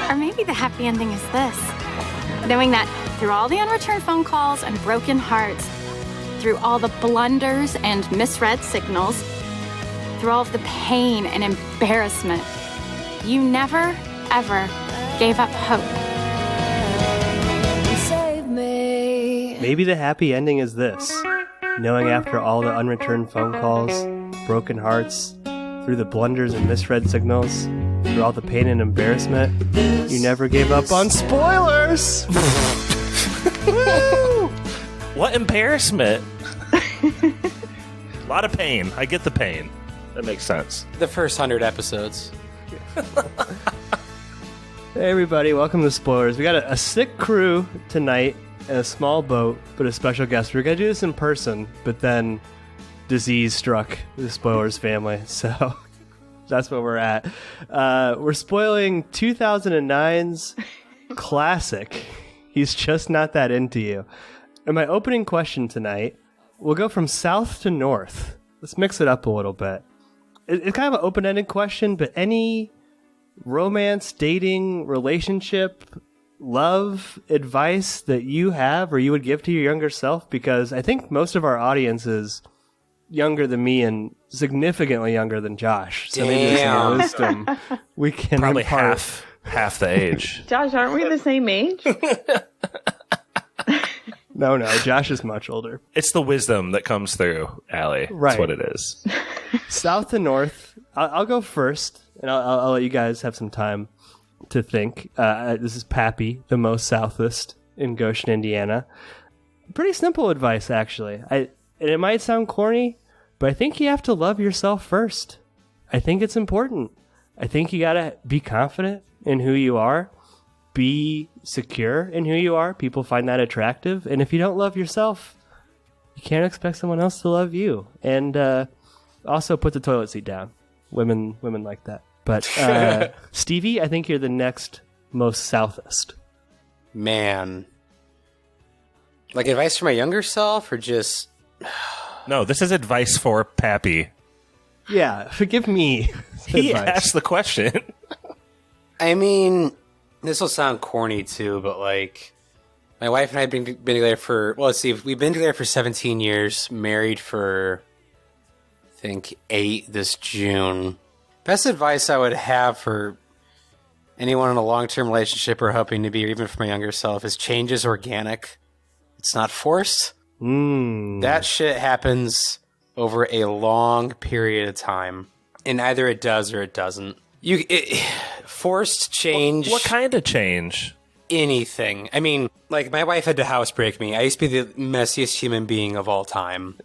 Or maybe the happy ending is this. Knowing that through all the unreturned phone calls and broken hearts, through all the blunders and misread signals, through all of the pain and embarrassment, you never, ever gave up hope. Save me. Maybe the happy ending is this. Knowing after all the unreturned phone calls, broken hearts, through the blunders and misread signals, through all the pain and embarrassment, you never gave up on spoilers! Woo! What embarrassment? A lot of pain. I get the pain. That makes sense. The first 100 episodes. Hey everybody, welcome to Spoilers. We got a sick crew tonight and a small boat, but a special guest. We're going to do this in person, but then disease struck the Spoilers family, so that's where we're at. We're spoiling 2009's classic, He's Just Not That Into You. And my opening question tonight, we'll go from south to north. Let's mix it up a little bit. It's kind of an open-ended question, but any romance, dating, relationship, love advice that you have or you would give to your younger self? Because I think most of our audience is younger than me and significantly younger than Josh. So maybe there's some wisdom we can Probably impart. half the age. Josh, aren't we the same age? No, Josh is much older. It's the wisdom that comes through, Allie. Right. That's what it is. South to north. I'll go first, and I'll let you guys have some time to think. This is Pappy, the most southest in Goshen, Indiana. Pretty simple advice, actually. And it might sound corny, but I think you have to love yourself first. I think it's important. I think you gotta be confident in who you are. Be secure in who you are. People find that attractive. And if you don't love yourself, you can't expect someone else to love you. And also put the toilet seat down. Women like that. But Stevie, I think you're the next most southest. Man. Like advice for my younger self or just... No, this is advice for Pappy. Yeah, forgive me. He advice. asked the question. I mean, this will sound corny too, but like, my wife and I have been together for, well, let's see, we've been together for 17 years, married for, I think, 8 this June. Best advice I would have for anyone in a long-term relationship or hoping to be, or even for my younger self, is change is organic. It's not forced. That shit happens over a long period of time. And either it does or it doesn't. Forced change. What kind of change? Anything. I mean, like, my wife had to housebreak me. I used to be the messiest human being of all time.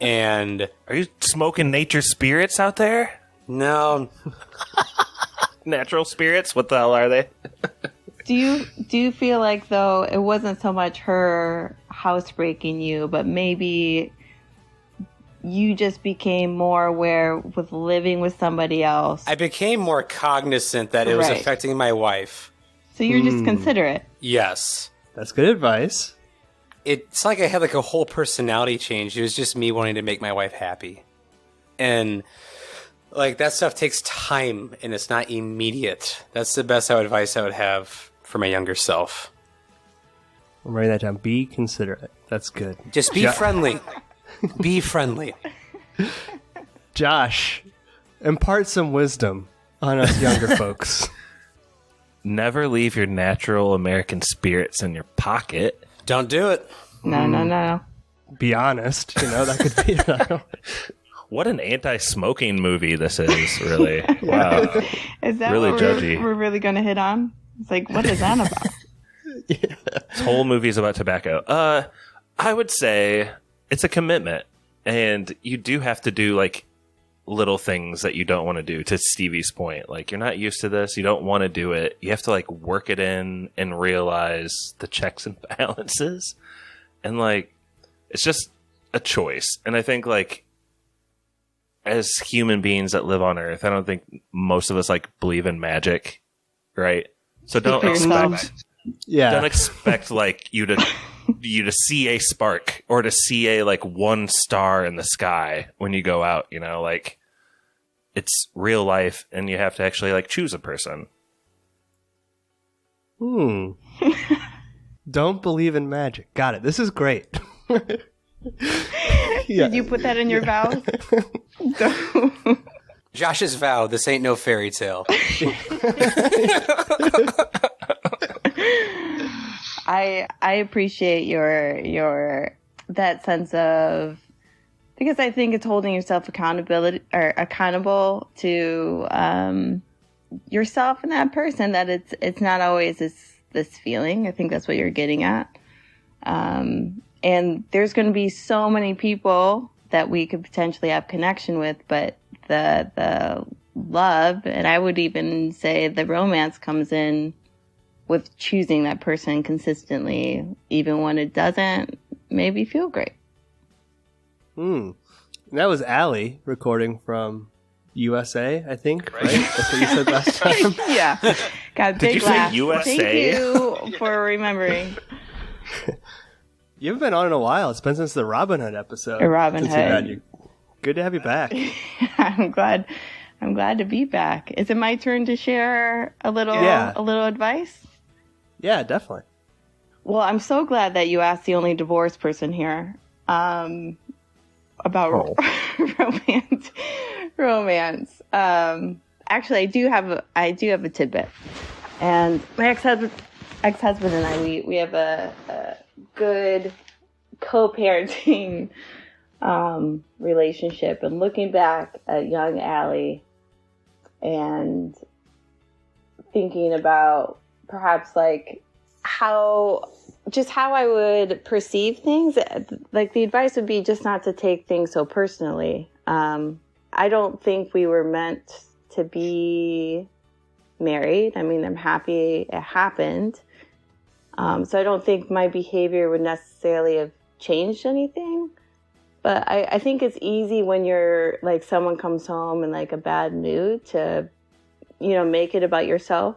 And... Are you smoking nature spirits out there? No. Natural spirits? What the hell are they? Do you feel like, though, it wasn't so much her housebreaking you, but maybe you just became more aware with living with somebody else? I became more cognizant that it was affecting my wife. So you're just considerate. Yes. That's good advice. It's like I had like a whole personality change. It was just me wanting to make my wife happy. And like that stuff takes time and it's not immediate. That's the best advice I would have for my younger self. I'm writing that down. Be considerate. That's good. Just be friendly. Be friendly. Josh, impart some wisdom on us younger folks. Never leave your natural American spirits in your pocket. Don't do it. No. Be honest. That could be... What an anti-smoking movie this is, really. Wow. Is that really what judgy. we're really going to hit on? It's like, what is that about? This whole movie's about tobacco. I would say it's a commitment. And you do have to do, like, little things that you don't want to do, to Stevie's point. Like, you're not used to this. You don't want to do it. You have to, like, work it in and realize the checks and balances. And, like, it's just a choice. And I think, like, as human beings that live on Earth, I don't think most of us, like, believe in magic, right? So don't expect like you to see a spark or to see a like one star in the sky when you go out, like it's real life and you have to actually like choose a person. Don't believe in magic. Got it. This is great. Did you put that in your vows? Josh's vow, this ain't no fairy tale. I appreciate your that sense of, because I think it's holding yourself accountable to yourself and that person, that it's not always this feeling. I think that's what you're getting at. And there's going to be so many people that we could potentially have connection with, but the love, and I would even say the romance, comes in with choosing that person consistently, even when it doesn't maybe feel great. That was Allie recording from USA, I think, right? That's what you said last time. Yeah. Got a big Did you laugh. say USA? Thank you for remembering. You haven't been on in a while. It's been since the Robin Hood episode. Robin since we've Hood. had you. Good to have you back. I'm glad to be back. Is it my turn to share a little advice? Yeah, definitely. Well, I'm so glad that you asked the only divorced person here about romance. Actually, I do have a tidbit, and my ex-husband and I we have a good co-parenting relationship. And looking back at young Allie and thinking about perhaps like how I would perceive things, like the advice would be just not to take things so personally. I don't think we were meant to be married. I mean, I'm happy it happened. So I don't think my behavior would necessarily have changed anything. But I think it's easy when you're like, someone comes home in like a bad mood to, make it about yourself.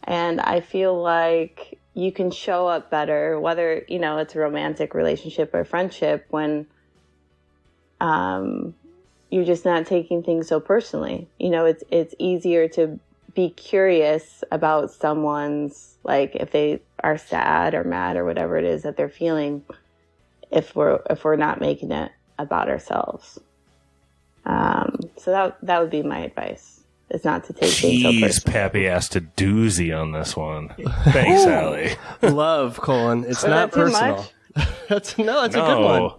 And I feel like you can show up better, whether, it's a romantic relationship or friendship, when you're just not taking things so personally. It's easier to be curious about someone's, like, if they are sad or mad or whatever it is that they're feeling, if we're not making it about ourselves. So that would be my advice. Is not to take things so personally. Pappy asked a doozy on this one. Thanks, Allie. Love, Colin. It's Was not that too personal. That's a good one.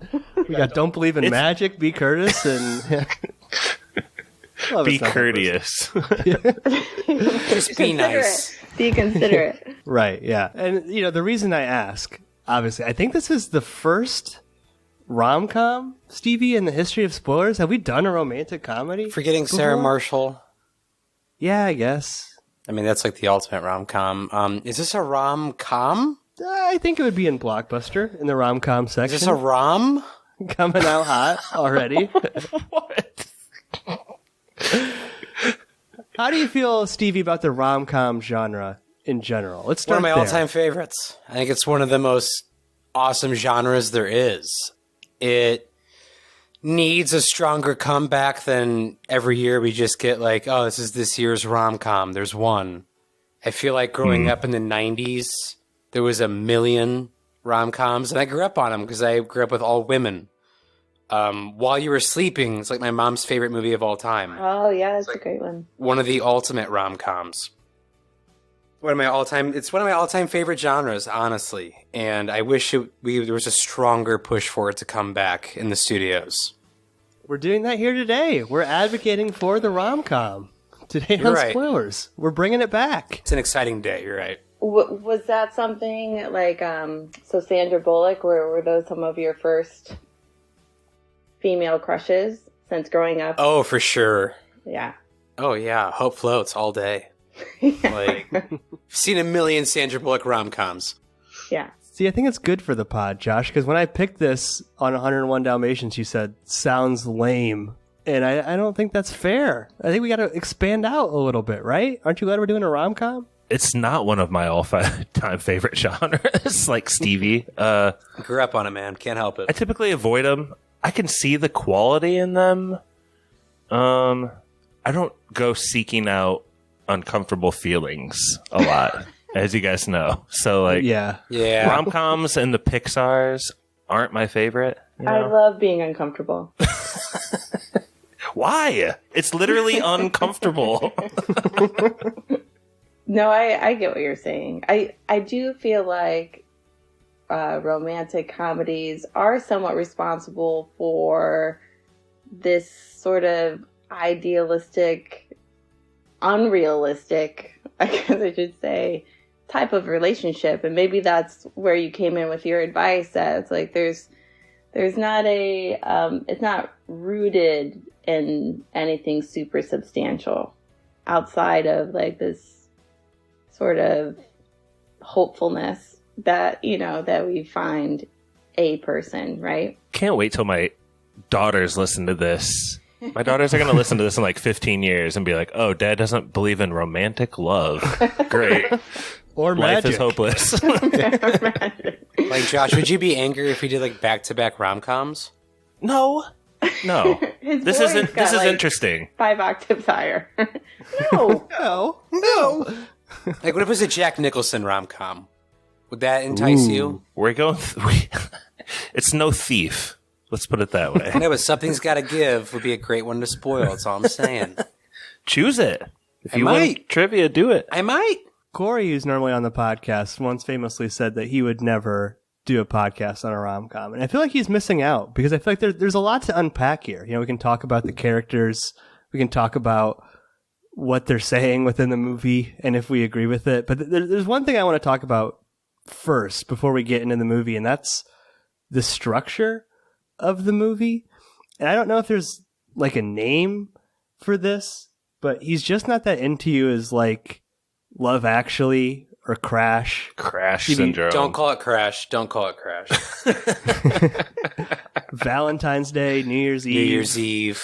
We got don't believe in magic, be courteous, and Love be is not courteous. Just be nice. Be considerate. Right, yeah. And, the reason I ask, obviously, I think this is the first rom-com, Stevie, in the history of spoilers. Have we done a romantic comedy? Forgetting before? Sarah Marshall. Yeah, I guess. I mean, that's like the ultimate rom-com. Is this a rom-com? I think it would be in Blockbuster, in the rom-com section. Is this a rom? Coming out hot already. What? How do you feel, Stevie, about the rom-com genre in general? Let's start One of my there. all-time favorites. I think it's one of the most awesome genres there is. It needs a stronger comeback than every year we just get like, oh, this is this year's rom-com. There's one. I feel like growing up in the 90s, there was a million rom-coms, and I grew up on them because I grew up with all women. While You Were Sleeping, it's like my mom's favorite movie of all time. Oh, yeah, that's a great one. One of the ultimate rom-coms. It's one of my all-time favorite genres, honestly. And I wish there was a stronger push for it to come back in the studios. We're doing that here today. We're advocating for the rom-com. Today You're on right. Spoilers. We're bringing it back. It's an exciting day, you're right. Was that something like, so Sandra Bullock, were those some of your first female crushes since growing up? Oh, for sure. Yeah. Oh, yeah. Hope floats all day. Like, I've seen a million Sandra Bullock rom-coms. Yeah. See, I think it's good for the pod, Josh, because when I picked this on 101 Dalmatians, you said, sounds lame. And I don't think that's fair. I think we got to expand out a little bit, right? Aren't you glad we're doing a rom-com? It's not one of my all-time favorite genres, like Stevie. Grew up on it, man. Can't help it. I typically avoid them. I can see the quality in them. I don't go seeking out uncomfortable feelings a lot. as you guys know. So, like, Yeah. rom-coms and the Pixars aren't my favorite. You know? I love being uncomfortable. Why? It's literally uncomfortable. No, I get what you're saying. I do feel like romantic comedies are somewhat responsible for this sort of idealistic, unrealistic, I guess I should say, type of relationship. And maybe that's where you came in with your advice, that it's like there's not a it's not rooted in anything super substantial outside of like this sort of hopefulness that, you know, that we find a person, right? Can't wait till my daughters listen to this. My daughters are going to listen to this in like 15 years and be like, oh, Dad doesn't believe in romantic love. Great. Or Life magic. is hopeless. Like, Josh, would you be angry if we did like back-to-back rom-coms? No. His This voice isn't. got, This is like, interesting. 5 octaves higher. No. No. Like, what if it was a Jack Nicholson rom-com? Would that entice you? We're going. It's no Thief. Let's put it that way. No, but Something's Gotta Give would be a great one to spoil. That's all I'm saying. Choose it. If I you win might. trivia, do it. I might. Corey, who's normally on the podcast, once famously said that he would never do a podcast on a rom-com. And I feel like he's missing out because I feel like there's a lot to unpack here. You know, we can talk about the characters. We can talk about what they're saying within the movie and if we agree with it. But there's one thing I want to talk about first before we get into the movie, and that's the structure of the movie. And I don't know if there's like a name for this, but he's just not that into you as like Love Actually or Crash. Crash Stevie, syndrome. Don't call it Crash. Don't call it Crash. Valentine's Day, New Year's Eve. New Year's Eve.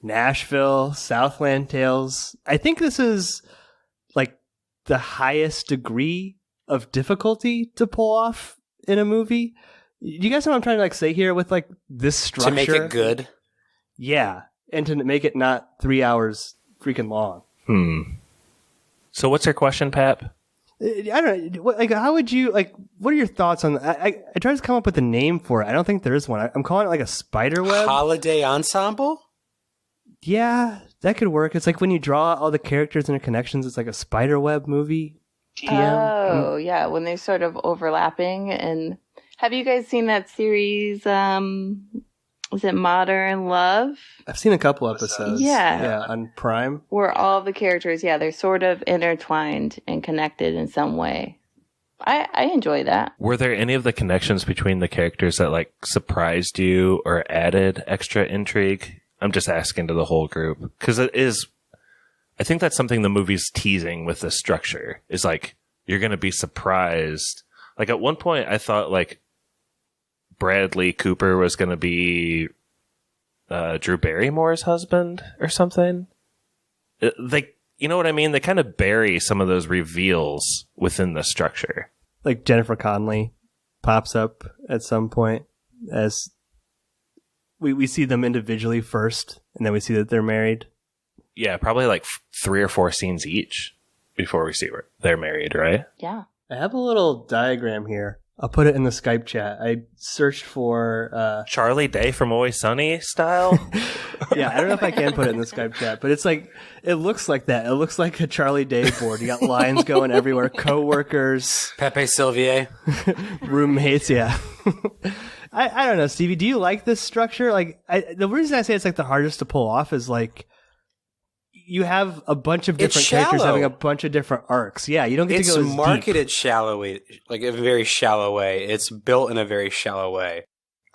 Nashville, Southland Tales. I think this is like the highest degree of difficulty to pull off in a movie. You guys know what I'm trying to like say here with like this structure? To make it good. Yeah. And to make it not 3 hours freaking long. So what's your question, Pap? I don't know. Like, how would you, like, what are your thoughts on, I tried to come up with a name for it. I don't think there is one. I'm calling it like a spider web. Holiday Ensemble? Yeah, that could work. It's like when you draw all the characters and their connections, it's like a spider web movie. TM. Oh, yeah, when they're sort of overlapping. And have you guys seen that series, is it Modern Love? I've seen a couple episodes. Yeah. On Prime. Where all the characters, they're sort of intertwined and connected in some way. I enjoy that. Were there any of the connections between the characters that like surprised you or added extra intrigue? I'm just asking to the whole group because it is. I think that's something the movie's teasing with the structure is like you're going to be surprised. Like at one point, I thought like Bradley Cooper was going to be Drew Barrymore's husband or something. You know what I mean? They kind of bury some of those reveals within the structure. Like Jennifer Connelly pops up at some point as we see them individually first, and then we see that they're married. Yeah, probably like 3 or 4 scenes each before we see where they're married, right? Yeah. I have a little diagram here. I'll put it in the Skype chat. I searched for... Charlie Day from Always Sunny style? Yeah, I don't know if I can put it in the Skype chat, but it's like, it looks like that. It looks like a Charlie Day board. You got lines going everywhere, co-workers, Pepe Sylvier. roommates, yeah. I don't know, Stevie, do you like this structure? Like, the reason I say it's like the hardest to pull off is like, you have a bunch of different characters shallow. having a bunch of different arcs. Yeah, you don't get It's to go as marketed deep. shallowly, like a very shallow way. It's built in a very shallow way.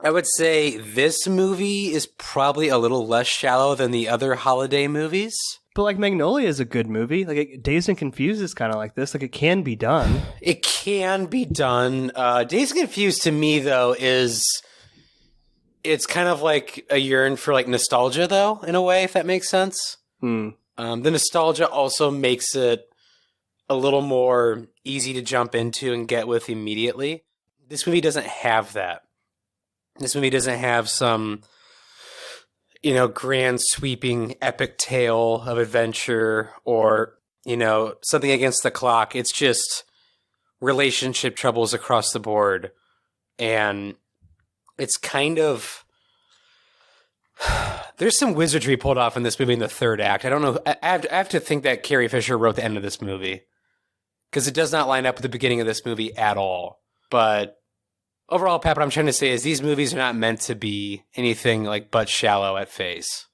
I would say this movie is probably a little less shallow than the other holiday movies. But like Magnolia is a good movie. Like Dazed and Confused is kind of like this. Like it can be done. It can be done. Dazed and Confused to me though it's kind of like a yearn for like nostalgia though, in a way, if that makes sense. The nostalgia also makes it a little more easy to jump into and get with immediately. This movie doesn't have that. This movie doesn't have some, grand sweeping epic tale of adventure or, something against the clock. It's just relationship troubles across the board. And it's kind of... There's some wizardry pulled off in this movie in the third act. I don't know. I have to think that Carrie Fisher wrote the end of this movie, because it does not line up with the beginning of this movie at all. But overall, Pat, what I'm trying to say is these movies are not meant to be anything like but shallow at face.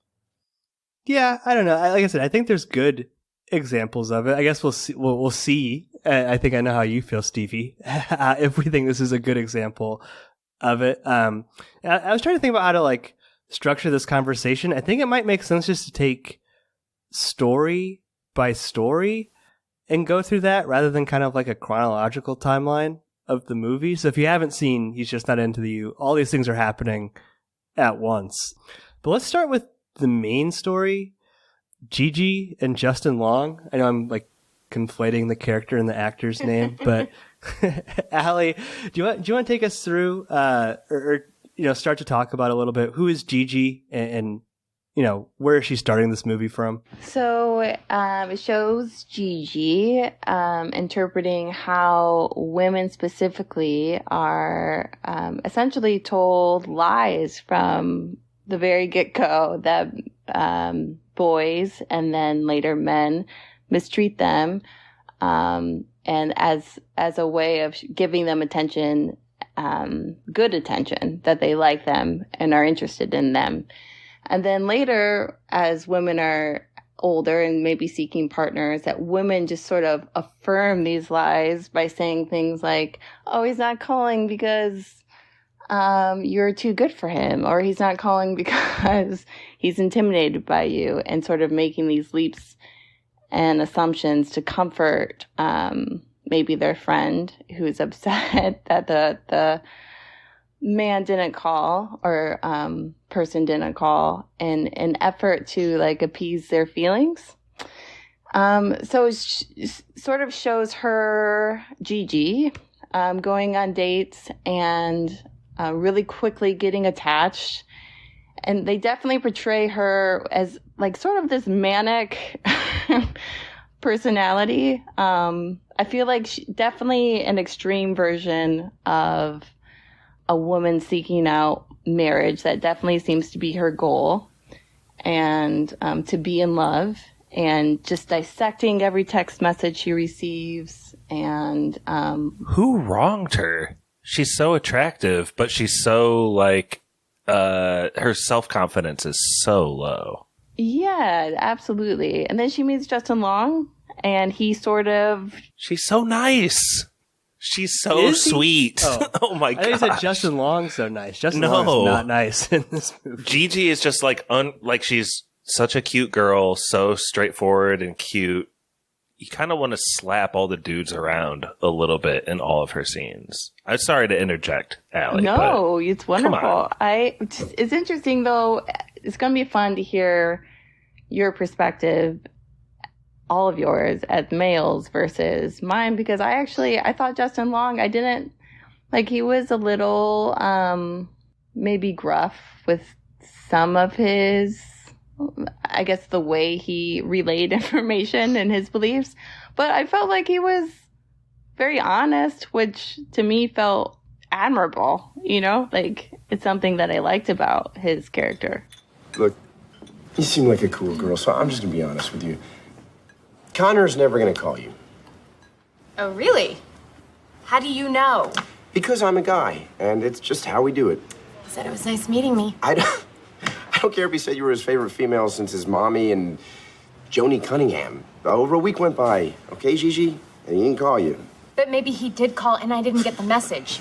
Yeah, I don't know. Like I said, I think there's good examples of it. I guess we'll see. We'll see. I think I know how you feel, Stevie. If we think this is a good example of it. I was trying to think about how to like structure this conversation. I think it might make sense just to take story by story and go through that rather than kind of like a chronological timeline of the movie. So if you haven't seen He's Just Not Into You, all these things are happening at once. But let's start with the main story, Gigi and Justin Long. I know I'm like conflating the character and the actor's name, but Allie, do you want to take us through or start to talk about a little bit who is Gigi and where is she starting this movie from? So it shows Gigi interpreting how women specifically are essentially told lies from the very get-go that boys and then later men mistreat them, and as a way of giving them attention, good attention, that they like them and are interested in them. And then later, as women are older and maybe seeking partners, that women just sort of affirm these lies by saying things like, oh, he's not calling because you're too good for him, or he's not calling because he's intimidated by you, and sort of making these leaps and assumptions to comfort maybe their friend who's upset that the man didn't call or person didn't call in an effort to like appease their feelings. So it sort of shows her, Gigi, going on dates and really quickly getting attached. And they definitely portray her as like sort of this manic personality. I feel like definitely an extreme version of a woman seeking out marriage. That definitely seems to be her goal, and to be in love, and just dissecting every text message she receives. And who wronged her? She's so attractive, but she's so like her self-confidence is so low. Yeah, absolutely. And then she meets Justin Long, and he sort of... She's so nice. She's so sweet. Oh my god! I think you said Justin Long's so nice. Justin Long is not nice in this movie. Gigi is just like she's such a cute girl, so straightforward and cute. You kind of want to slap all the dudes around a little bit in all of her scenes. I'm sorry to interject, Allie. No, it's wonderful. It's interesting though. It's going to be fun to hear your perspective, all of yours as males versus mine, because I thought Justin Long, he was a little maybe gruff with some of his, I guess, the way he relayed information and his beliefs, but I felt like he was very honest, which to me felt admirable. It's something that I liked about his character. Look, you seem like a cool girl, so I'm just gonna be honest with you. Connor's never gonna call you. Oh, really? How do you know? Because I'm a guy, and it's just how we do it. He said it was nice meeting me. I don't care if he said you were his favorite female since his mommy and Joni Cunningham. Over a week went by, okay, Gigi? And he didn't call you. But maybe he did call and I didn't get the message.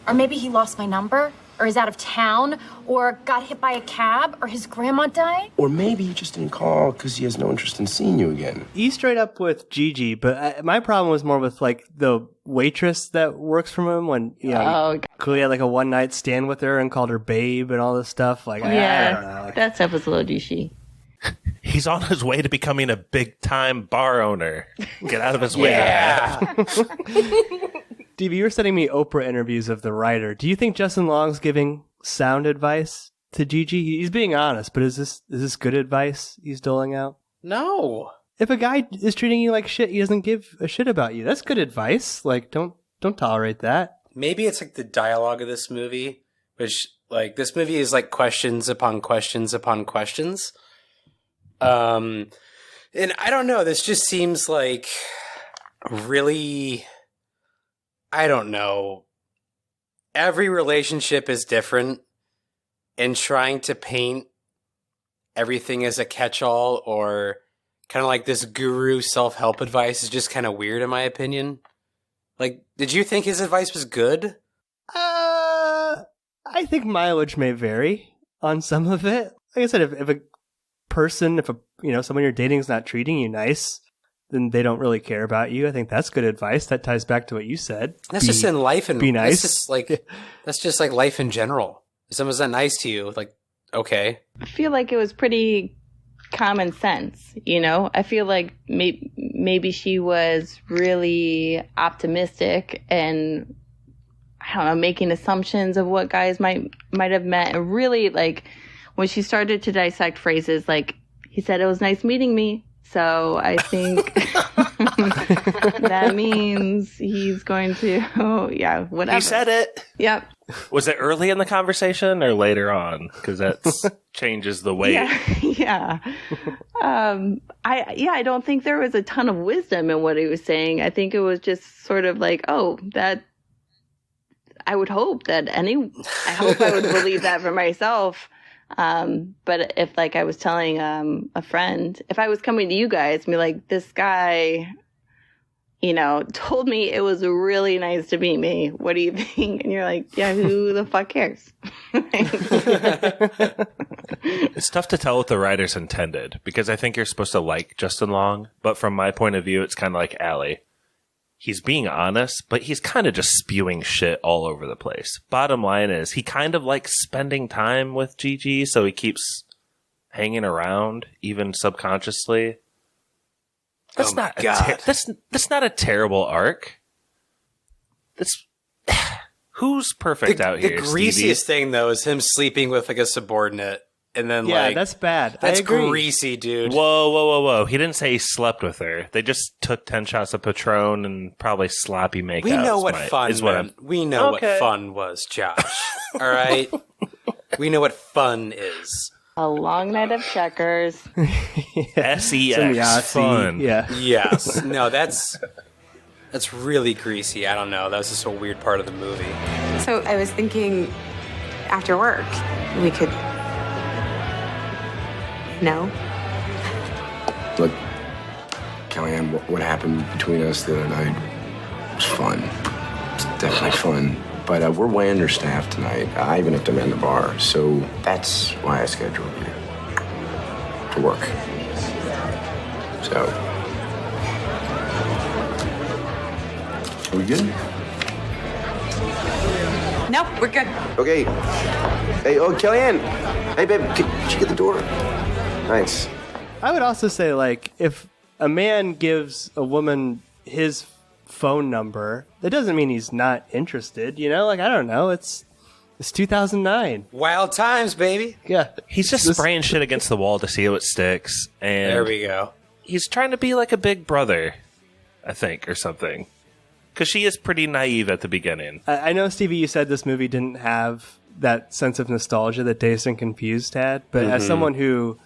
Or maybe he lost my number, or is out of town, or got hit by a cab, or his grandma died. Or maybe he just didn't call because he has no interest in seeing you again. He's straight up with Gigi, but my problem was more with like the waitress that works for him when he clearly had like a one night stand with her and called her babe and all this stuff. Like, I don't know. That stuff was a little douchey. He's on his way to becoming a big time bar owner. Get out of his way. Stevie, you were sending me Oprah interviews of the writer. Do you think Justin Long's giving sound advice to Gigi? He's being honest, but is this good advice he's doling out? No. If a guy is treating you like shit, he doesn't give a shit about you. That's good advice. Like, don't Don't tolerate that. Maybe it's like the dialogue of this movie, which like this movie is like questions upon questions upon questions. And I don't know, this just seems like really, I don't know. Every relationship is different, and trying to paint everything as a catch-all or kind of like this guru self-help advice is just kind of weird in my opinion. Like, did you think his advice was good? I think mileage may vary on some of it. Like I said, if a person, someone you're dating is not treating you nice, then they don't really care about you. I think that's good advice. That ties back to what you said. That's just in life and be nice. That's just like life in general. If someone's not nice to you, like, okay. I feel like it was pretty common sense, you know? I feel like maybe she was really optimistic and, I don't know, making assumptions of what guys might have meant. And really, like, when she started to dissect phrases, like, he said, it was nice meeting me. So I think that means he's going to, whatever. He said it. Yep. Was it early in the conversation or later on? Because that changes the weight. Yeah. I don't think there was a ton of wisdom in what he was saying. I think it was just sort of like, I would hope that I would believe that for myself. But if like I was telling a friend, if I was coming to you guys and be like, this guy, told me it was really nice to meet me. What do you think? And you're like, yeah, who the fuck cares? It's tough to tell what the writers intended because I think you're supposed to like Justin Long, but from my point of view, it's kind of like Allie. He's being honest, but he's kind of just spewing shit all over the place. Bottom line is, he kind of likes spending time with Gigi, so he keeps hanging around, even subconsciously. That's that's not a terrible arc. Who's perfect out here? The greasiest thing, though, is him sleeping with like a subordinate. And then, that's bad. That's I agree. greasy, dude. Whoa. He didn't say he slept with her. They just took 10 shots of Patron and probably sloppy makeup. We know what fun is. We know what fun was, Josh. All right? We know what fun is. A long night of checkers. SEX. Fun. Yeah. Yes. No, that's really greasy. I don't know. That was just a weird part of the movie. So I was thinking after work, we could... No. Look, Kellyanne, what happened between us the other night was fun. It's definitely fun. But we're way understaffed tonight. I even have to man the bar. So that's why I scheduled you to work. So. Are we good? Nope, we're good. Okay. Hey, Kellyanne. Hey, babe, could you get the door? Thanks. I would also say, like, if a man gives a woman his phone number, that doesn't mean he's not interested, Like, I don't know. It's 2009. Wild times, baby. Yeah. He's just spraying shit against the wall to see what sticks. And there we go. He's trying to be like a big brother, I think, or something. Because she is pretty naive at the beginning. I know, Stevie, you said this movie didn't have that sense of nostalgia that Dazed and Confused had, but as someone who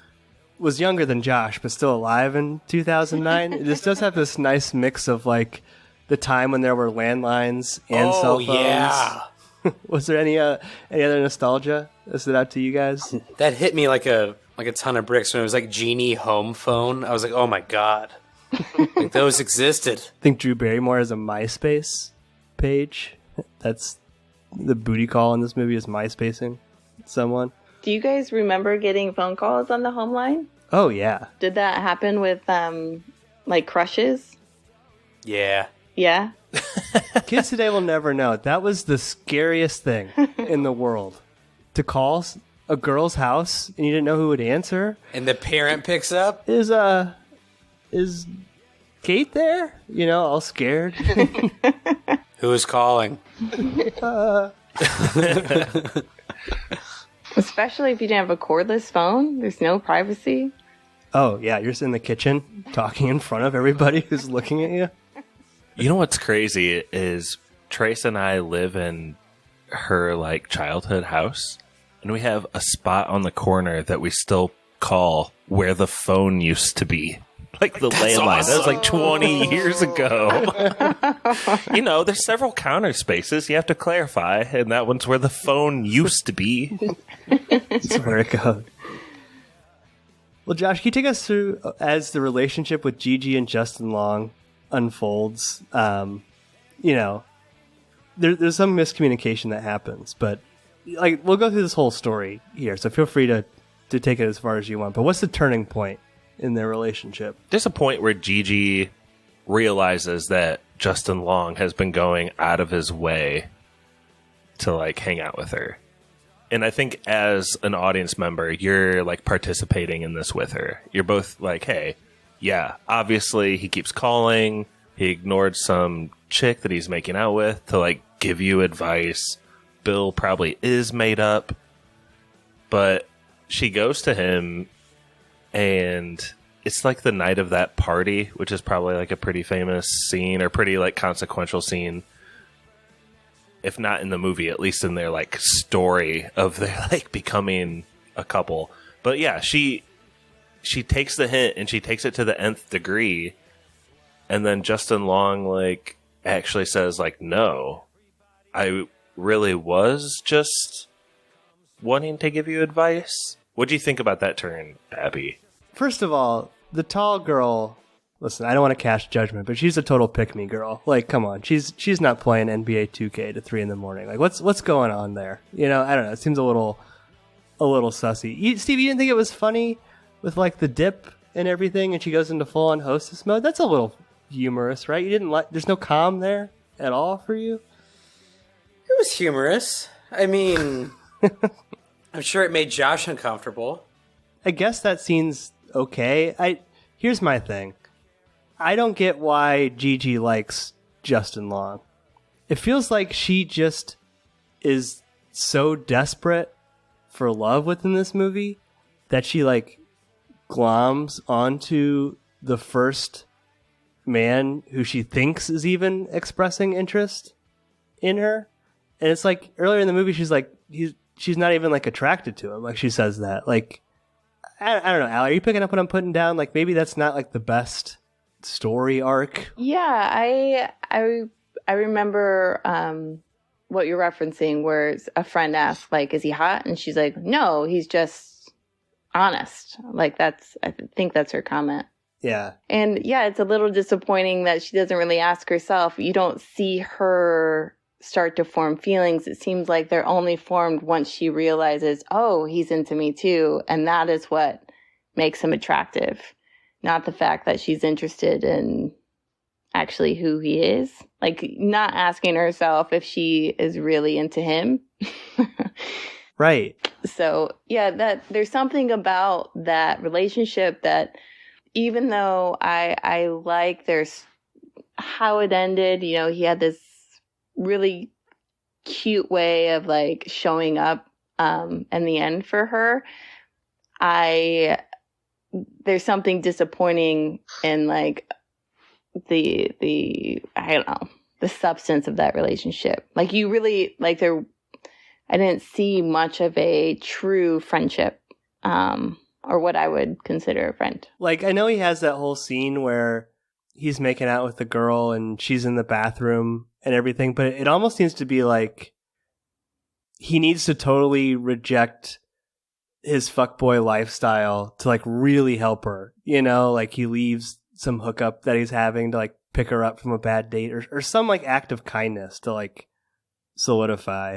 was younger than Josh, but still alive in 2009, this does have this nice mix of, like, the time when there were landlines and cell phones. Yeah. Was there any other nostalgia that stood out to you guys? That hit me like a ton of bricks when it was like Genie home phone. I was like, oh my God. Like those existed. I think Drew Barrymore has a MySpace page. That's the booty call in this movie, is MySpacing someone. Do you guys remember getting phone calls on the home line? Oh, yeah. Did that happen with, like, crushes? Yeah. Yeah? Kids today will never know. That was the scariest thing in the world. To call a girl's house and you didn't know who would answer. And the parent picks up. Is Kate there? All scared. Who's calling? Especially if you didn't have a cordless phone. There's no privacy. Oh, yeah. You're just in the kitchen talking in front of everybody who's looking at you. You know what's crazy is Trace and I live in her like childhood house, and we have a spot on the corner that we still call where the phone used to be. Like the landline. Awesome. That was like 20 years ago. You know, there's several counter spaces. You have to clarify, and that one's where the phone used to be. That's where it goes. Well, Josh, can you take us through as the relationship with Gigi and Justin Long unfolds? You know, there's some miscommunication that happens, but like we'll go through this whole story here, so feel free to take it as far as you want. But what's the turning point in their relationship? There's a point where Gigi realizes that Justin Long has been going out of his way to like hang out with her. And I think as an audience member, you're like participating in this with her. You're both like, hey, yeah, obviously he keeps calling. He ignored some chick that he's making out with to like give you advice. Bill probably is made up. But she goes to him, and it's like the night of that party, which is probably like a pretty famous scene or pretty like consequential scene. If not in the movie, at least in their like story of their like becoming a couple. But yeah, she takes the hint and she takes it to the nth degree. And then Justin Long like actually says like, no, I really was just wanting to give you advice. What do you think about that turn, Pappy? First of all, the tall girl, listen, I don't want to cast judgment, but she's a total pick-me girl. Like, come on. She's not playing NBA 2K to 3 a.m. Like, what's going on there? You know, I don't know. It seems a little sussy. Steve, you didn't think it was funny with, like, the dip and everything, and she goes into full-on hostess mode? That's a little humorous, right? You didn't like, there's no calm there at all for you? It was humorous. I mean, I'm sure it made Josh uncomfortable. I guess that scene's okay. Here's my thing. I don't get why Gigi likes Justin Long. It feels like she just is so desperate for love within this movie that she like gloms onto the first man who she thinks is even expressing interest in her. And it's like earlier in the movie, she's like, she's not even like attracted to him. Like she says that. Like, I don't know, Allie, are you picking up what I'm putting down? Like maybe that's not like the best story arc. Yeah, I remember what you're referencing, where a friend asked, like, is he hot? And she's like, no, he's just honest. Like I think that's her comment. Yeah. And yeah, it's a little disappointing that she doesn't really ask herself. You don't see her start to form feelings. It seems like they're only formed once she realizes, oh, he's into me too. And that is what makes him attractive. Not the fact that she's interested in actually who he is. Like, not asking herself if she is really into him. Right. So, yeah, that there's something about that relationship that even though I like there's how it ended, you know, he had this really cute way of like showing up in the end for her. There's something disappointing in like the I don't know, the substance of that relationship. Like you really like I didn't see much of a true friendship, or what I would consider a friend. Like I know he has that whole scene where he's making out with the girl and she's in the bathroom and everything, but it almost seems to be like he needs to totally reject his fuckboy lifestyle to like really help her, you know, like he leaves some hookup that he's having to like pick her up from a bad date or some like act of kindness to like solidify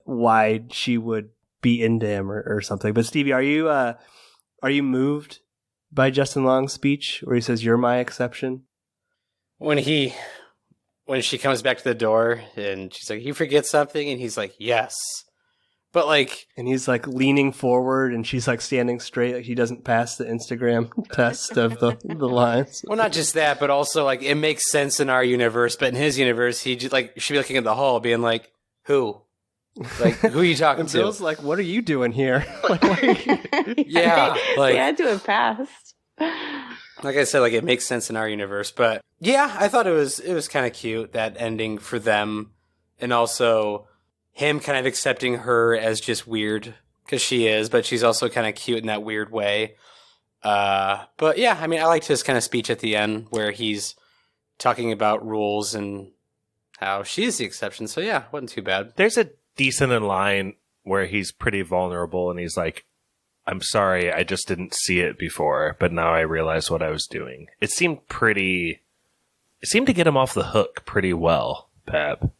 why she would be into him or something. But Stevie, are you moved by Justin Long's speech where he says, "You're my exception"? When she comes back to the door and she's like, "You forget something?" And he's like, "Yes." But like, and he's like leaning forward and she's like standing straight. Like he doesn't pass the Instagram test of the lines. Well, not just that, but also like it makes sense in our universe, but in his universe, he just like should be looking at the hall being like, who? Like, who are you talking and to? Bill's like, what are you doing here? Yeah. Like, he had to have passed. Like I said, like it makes sense in our universe, but yeah, I thought it was kind of cute, that ending for them. and also him kind of accepting her as just weird because she is, but she's also kind of cute in that weird way. But yeah, I mean, I liked his kind of speech at the end where he's talking about rules and how she's the exception. So yeah, wasn't too bad. There's a decent in line where he's pretty vulnerable and he's like, I'm sorry, I just didn't see it before, but now I realize what I was doing. It seemed to get him off the hook pretty well, Pab.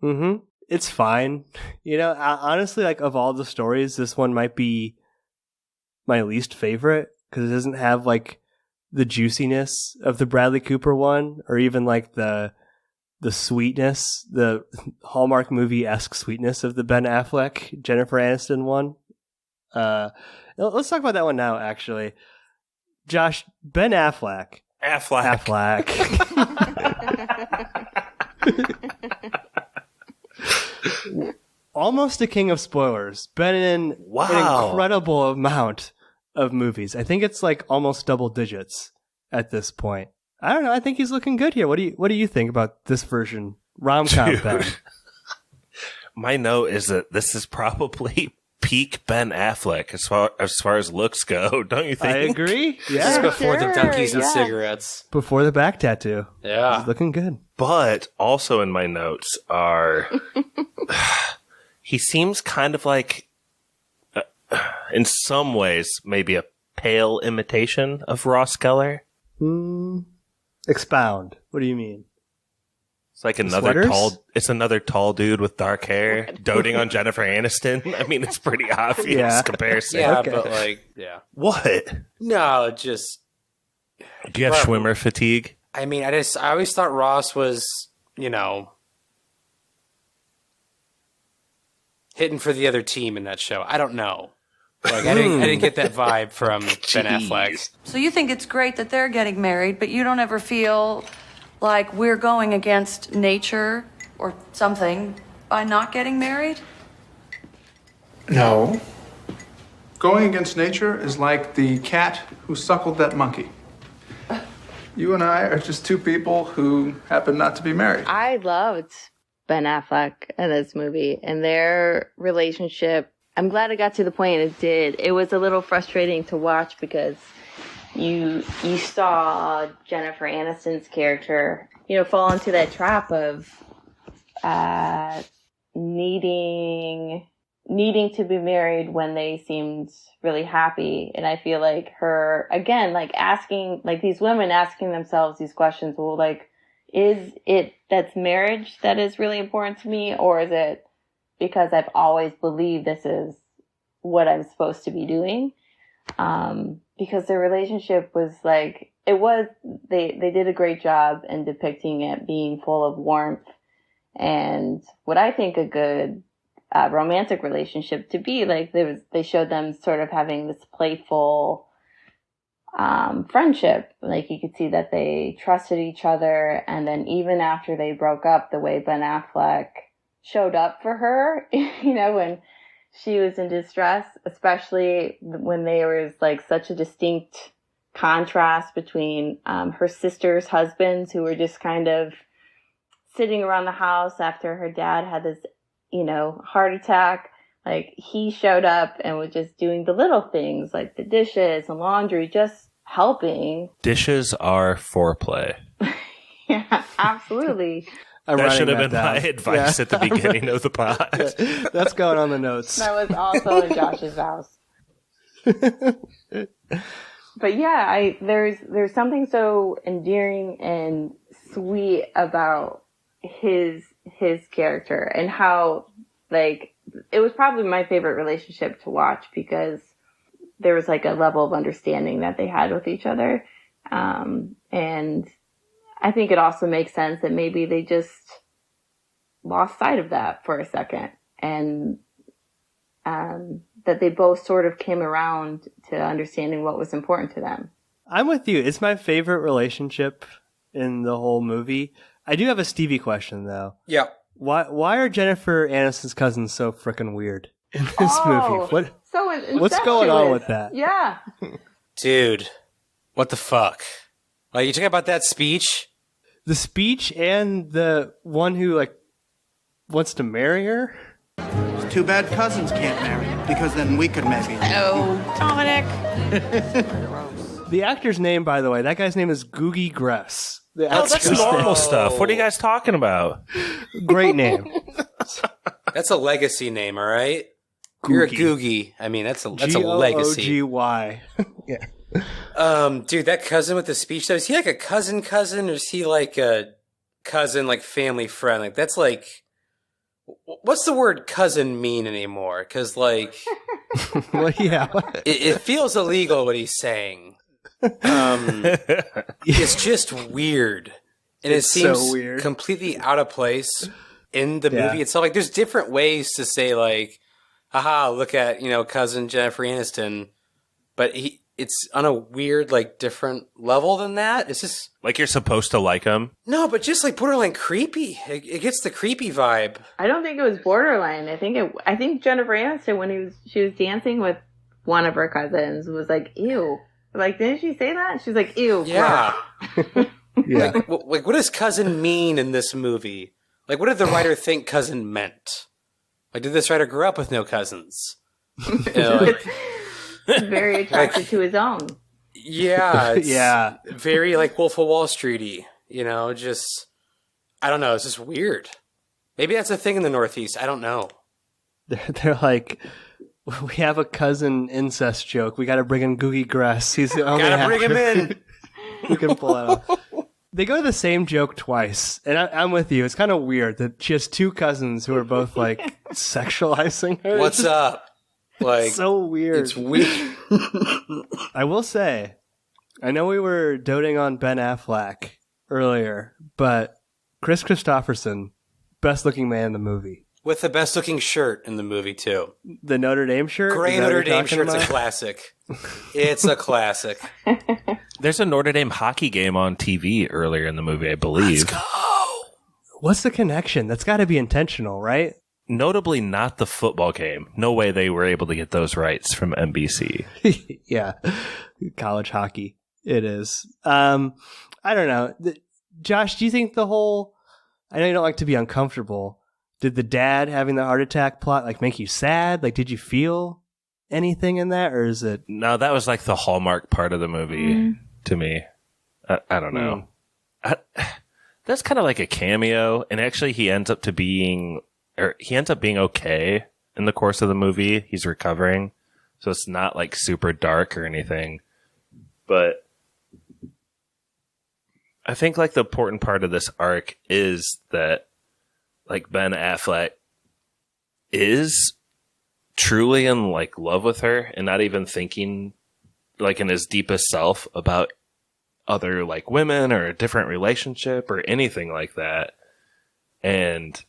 Mm-hmm. It's fine. You know, honestly, like, of all the stories, this one might be my least favorite because it doesn't have, like, the juiciness of the Bradley Cooper one, or even, like, the sweetness, the Hallmark movie-esque sweetness of the Ben Affleck, Ginnifer Aniston one. Let's talk about that one now, actually. Josh, Ben Affleck. Affleck. Almost a king of spoilers. Been in an incredible amount of movies. I think it's like almost double digits at this point. I don't know. I think he's looking good here. What do you think about this version? Rom-com Ben. My note is that this is probably peak Ben Affleck as far as looks go, don't you think? I agree. Yeah. This is before the donkeys and cigarettes. Before the back tattoo. Yeah. He's looking good. But also in my notes are he seems kind of like in some ways maybe a pale imitation of Ross Geller. Expound. What do you mean? It's like another tall dude with dark hair doting on Jennifer Aniston. I mean, it's pretty obvious comparison. Yeah, Okay. but like, yeah. What? No, just. Do you have Schwimmer fatigue? I mean, I always thought Ross was, hitting for the other team in that show. I don't know. Like, I didn't get that vibe from Ben Affleck. So you think it's great that they're getting married, but you don't ever feel like we're going against nature or something by not getting married? No. Going against nature is like the cat who suckled that monkey. You and I are just two people who happen not to be married. I loved Ben Affleck in this movie and their relationship. I'm glad it got to the point it did. It was a little frustrating to watch because you saw Jennifer Aniston's character, fall into that trap of needing to be married when they seemed really happy. And I feel like her, again, like asking, like these women asking themselves these questions, well, like, is it that's marriage that is really important to me? Or is it because I've always believed this is what I'm supposed to be doing? Because their relationship was like, they did a great job in depicting it being full of warmth and what I think a good romantic relationship to be. Like they showed them sort of having this playful friendship. Like you could see that they trusted each other. And then even after they broke up, the way Ben Affleck showed up for her, when she was in distress, especially when there was like such a distinct contrast between her sister's husbands who were just kind of sitting around the house after her dad had this, heart attack. Like he showed up and was just doing the little things like the dishes and laundry, just helping. Dishes are foreplay. Yeah, absolutely. That should have been my advice at the beginning of the pod. That's going on the notes. That was also in Josh's house. But yeah, there's something so endearing and sweet about his character and how, like, it was probably my favorite relationship to watch because there was like a level of understanding that they had with each other. And I think it also makes sense that maybe they just lost sight of that for a second and that they both sort of came around to understanding what was important to them. I'm with you. It's my favorite relationship in the whole movie. I do have a Stevie question, though. Yeah. Why are Jennifer Aniston's cousins so freaking weird in this movie? What's going on with that? Yeah. Dude, what the fuck? Like, you talking about that speech? The speech and the one who, like, wants to marry her. It's too bad cousins can't marry, because then we could maybe. Oh, Dominic. The actor's name, by the way, that guy's name is Googie Gress. That's normal stuff. What are you guys talking about? Great name. That's a legacy name, all right? You're a Googie. I mean, that's a legacy. Googy. Yeah. Dude, that cousin with the speech, though, is he like a cousin, or is he like a cousin, like family friend? Like, that's like, what's the word cousin mean anymore? Because, like, Well, yeah. it feels illegal what he's saying. It's just weird. And it seems so weird. completely out of place in the movie itself. Like, there's different ways to say, like, haha, look at, cousin Ginnifer Aniston. But it's on a weird, like, different level than that. It's just... Like you're supposed to like him? No, but just, like, borderline creepy. It gets the creepy vibe. I don't think it was borderline. I think Jennifer Aniston, when she was dancing with one of her cousins, was like, ew. Like, didn't she say that? She's like, ew. Yeah. Yeah. Like, what does cousin mean in this movie? Like, what did the writer think cousin meant? Like, did this writer grow up with no cousins? Very attracted to his own. Yeah. It's Yeah. very, like, Wolf of Wall Street-y. Just... I don't know. It's just weird. Maybe that's a thing in the Northeast. I don't know. They're like, we have a cousin incest joke. We got to bring in Googie Gress. He's the only Gotta bring him in. who can pull it off. They go the same joke twice, and I'm with you. It's kind of weird that she has two cousins who are both like sexualizing her. What's up? Like, so weird. It's weird. I will say, I know we were doting on Ben Affleck earlier, but Chris Christopherson, best looking man in the movie. With the best looking shirt in the movie, too. The Notre Dame shirt? Gray Notre Dame shirt's a classic. It's a classic. There's a Notre Dame hockey game on TV earlier in the movie, I believe. Let's go! What's the connection? That's got to be intentional, right? Notably not the football game. No way they were able to get those rights from NBC. Yeah. College hockey. It is. I don't know. Josh, do you think the whole... I know you don't like to be uncomfortable. Did the dad having the heart attack plot like make you sad? Like, did you feel anything in that, or is it? No, that was like the hallmark part of the movie to me. I don't know. That's kind of like a cameo, and actually, he ends up being okay in the course of the movie. He's recovering, so it's not like super dark or anything. But I think like the important part of this arc is that, like, Ben Affleck is truly in like love with her and not even thinking like in his deepest self about other like women or a different relationship or anything like that. And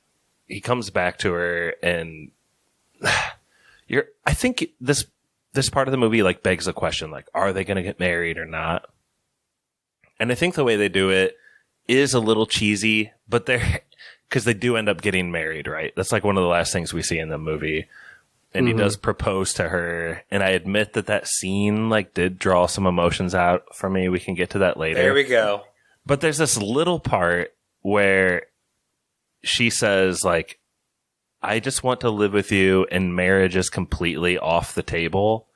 he comes back to her, and I think this part of the movie like begs the question, like, are they going to get married or not? And I think the way they do it is a little cheesy, but because they do end up getting married, right? That's like one of the last things we see in the movie. And he does propose to her. And I admit that scene like did draw some emotions out for me. We can get to that later. There we go. But there's this little part where she says, like, I just want to live with you, and marriage is completely off the table.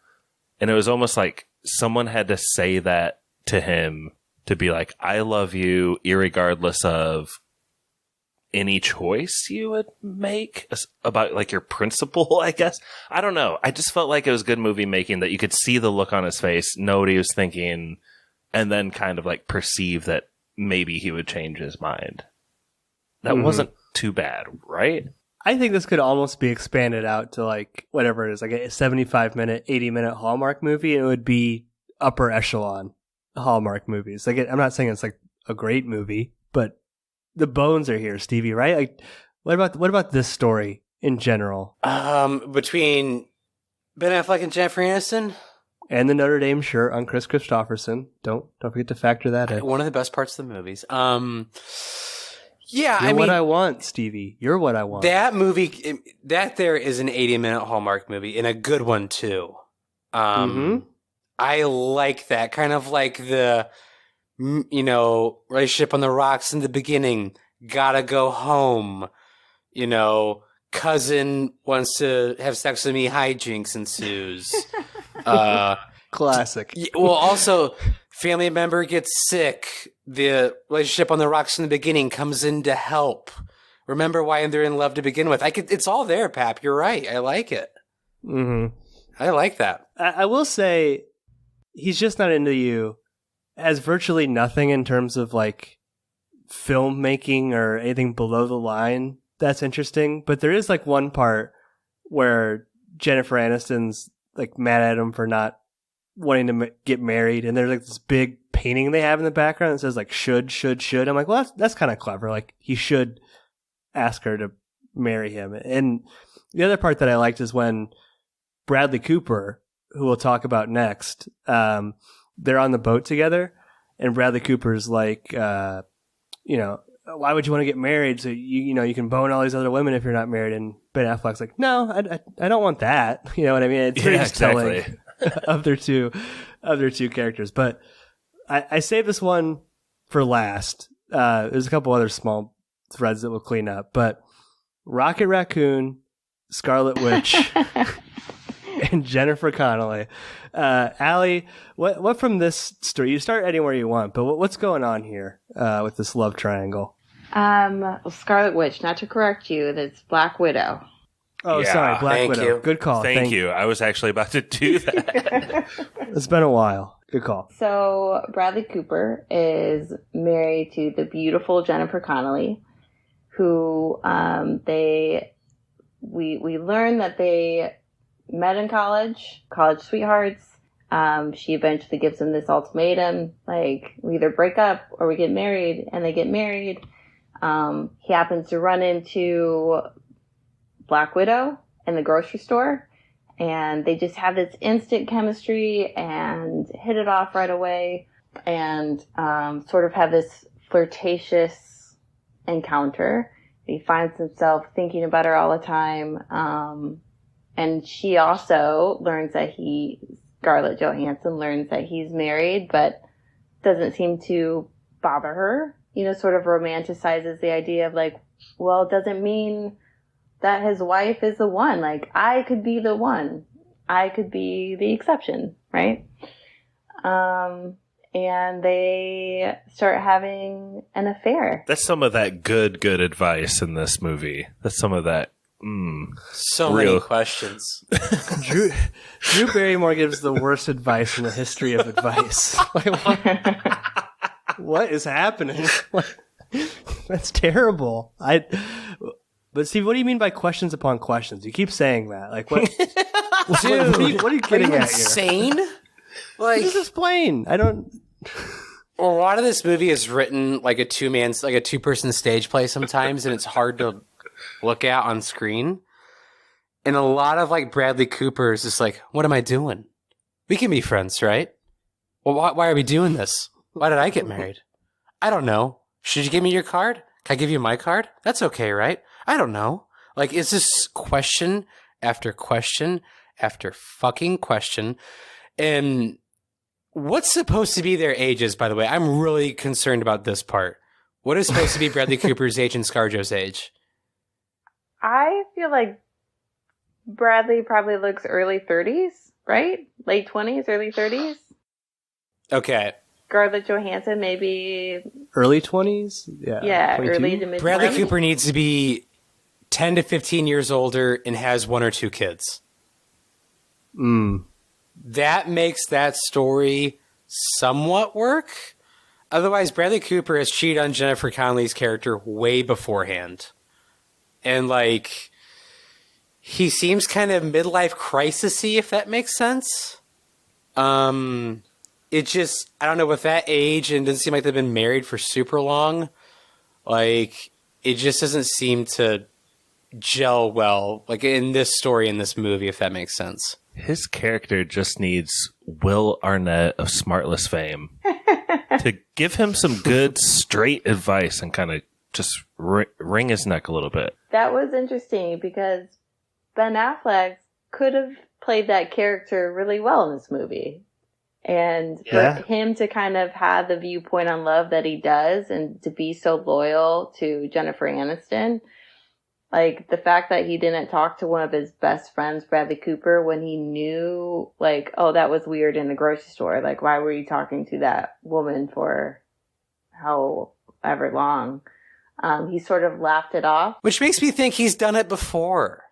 And it was almost like someone had to say that to him to be like, I love you irregardless of any choice you would make about like your principle, I guess. I don't know. I just felt like it was good movie making, that you could see the look on his face, know what he was thinking, and then kind of like perceive that maybe he would change his mind. That wasn't too bad, right? I think this could almost be expanded out to like whatever it is, like a 75-minute, 80-minute Hallmark movie. And it would be upper echelon Hallmark movies. Like, I'm not saying it's like a great movie, but the bones are here, Stevie, right? Like, what about this story in general? Between Ben Affleck and Ginnifer Aniston, and the Notre Dame shirt on Chris Christopherson. Don't forget to factor that in. One of the best parts of the movies. Yeah, You're what I want, Stevie. You're what I want. That movie, that there is an 80-minute Hallmark movie, and a good one too. I like that kind of like the, relationship on the rocks in the beginning. Gotta go home. You know, cousin wants to have sex with me, hijinks ensues. Classic. Well, also, family member gets sick. The relationship on the rocks in the beginning comes in to help. Remember why they're in love to begin with. It's all there, Pap. You're right. I like it. Mm-hmm. I like that. I will say, he's just not into you as virtually nothing in terms of like filmmaking or anything below the line that's interesting. But there is like one part where Ginnifer Aniston's like mad at him for not wanting to get married, and there's like this big painting they have in the background that says like should. I'm like, well, that's kind of clever. Like he should ask her to marry him. And the other part that I liked is when Bradley Cooper, who we'll talk about next, they're on the boat together, and Bradley Cooper's like, you know, why would you want to get married? So you can bone all these other women if you're not married. And Ben Affleck's like, no, I don't want that. You know what I mean? It's very telling of their two characters. But I saved this one for last. There's a couple other small threads that we'll clean up, but Rocket Raccoon, Scarlet Witch, and Ginnifer Connelly. Allie, what from this story? You start anywhere you want, but what's going on here with this love triangle? Scarlet Witch, not to correct you, that's Black Widow. Oh, yeah, sorry, Black Widow. You. Good call. Thank you. I was actually about to do that. It's been a while. Good call. So Bradley Cooper is married to the beautiful Ginnifer Connelly, who we learn that they met in college sweethearts. She eventually gives him this ultimatum, like, we either break up or we get married, and they get married. He happens to run into Black Widow in the grocery store, and they just have this instant chemistry and hit it off right away, and sort of have this flirtatious encounter. He finds himself thinking about her all the time, and she also learns that Scarlett Johansson learns that he's married, but doesn't seem to bother her. You know, sort of romanticizes the idea of like, well, it doesn't mean that his wife is the one. Like, I could be the one. I could be the exception, right? And they start having an affair. That's some of that good advice in this movie. That's some of that. So many questions. Drew Barrymore gives the worst advice in the history of advice. Like, what is happening? That's terrible. But Steve, what do you mean by questions upon questions? You keep saying that. Like, what? Dude, what are you getting at insane? Here? Like, just explain. I don't. Well, a lot of this movie is written like a two-person stage play sometimes, and it's hard to look at on screen. And a lot of like Bradley Cooper is just like, what am I doing? We can be friends, right? Well, why are we doing this? Why did I get married? I don't know. Should you give me your card? Can I give you my card? That's okay, right? I don't know. Like, it's just question after question after fucking question. And what's supposed to be their ages, by the way? I'm really concerned about this part. What is supposed to be Bradley Cooper's age and ScarJo's age? I feel like Bradley probably looks early 30s, right? Late 20s, early 30s. Okay. Scarlett Johansson, maybe early 20s? Yeah, 22? Early to mid-20s. Bradley Cooper needs to be 10 to 15 years older and has one or two kids. That makes that story somewhat work. Otherwise, Bradley Cooper has cheated on Ginnifer Connelly's character way beforehand. And, like, he seems kind of midlife crisis-y, if that makes sense. It just, I don't know, with that age, and it doesn't seem like they've been married for super long, like, it just doesn't seem to gel well, like, in this story, in this movie, if that makes sense. His character just needs Will Arnett of Smartless fame to give him some good, straight advice and kind of just wring his neck a little bit. That was interesting because Ben Affleck could have played that character really well in this movie. And for him to kind of have the viewpoint on love that he does and to be so loyal to Ginnifer Aniston, Like, the fact that he didn't talk to one of his best friends, Bradley Cooper, when he knew, like, oh, that was weird in the grocery store. Like, why were you talking to that woman for however long? He sort of laughed it off. Which makes me think he's done it before.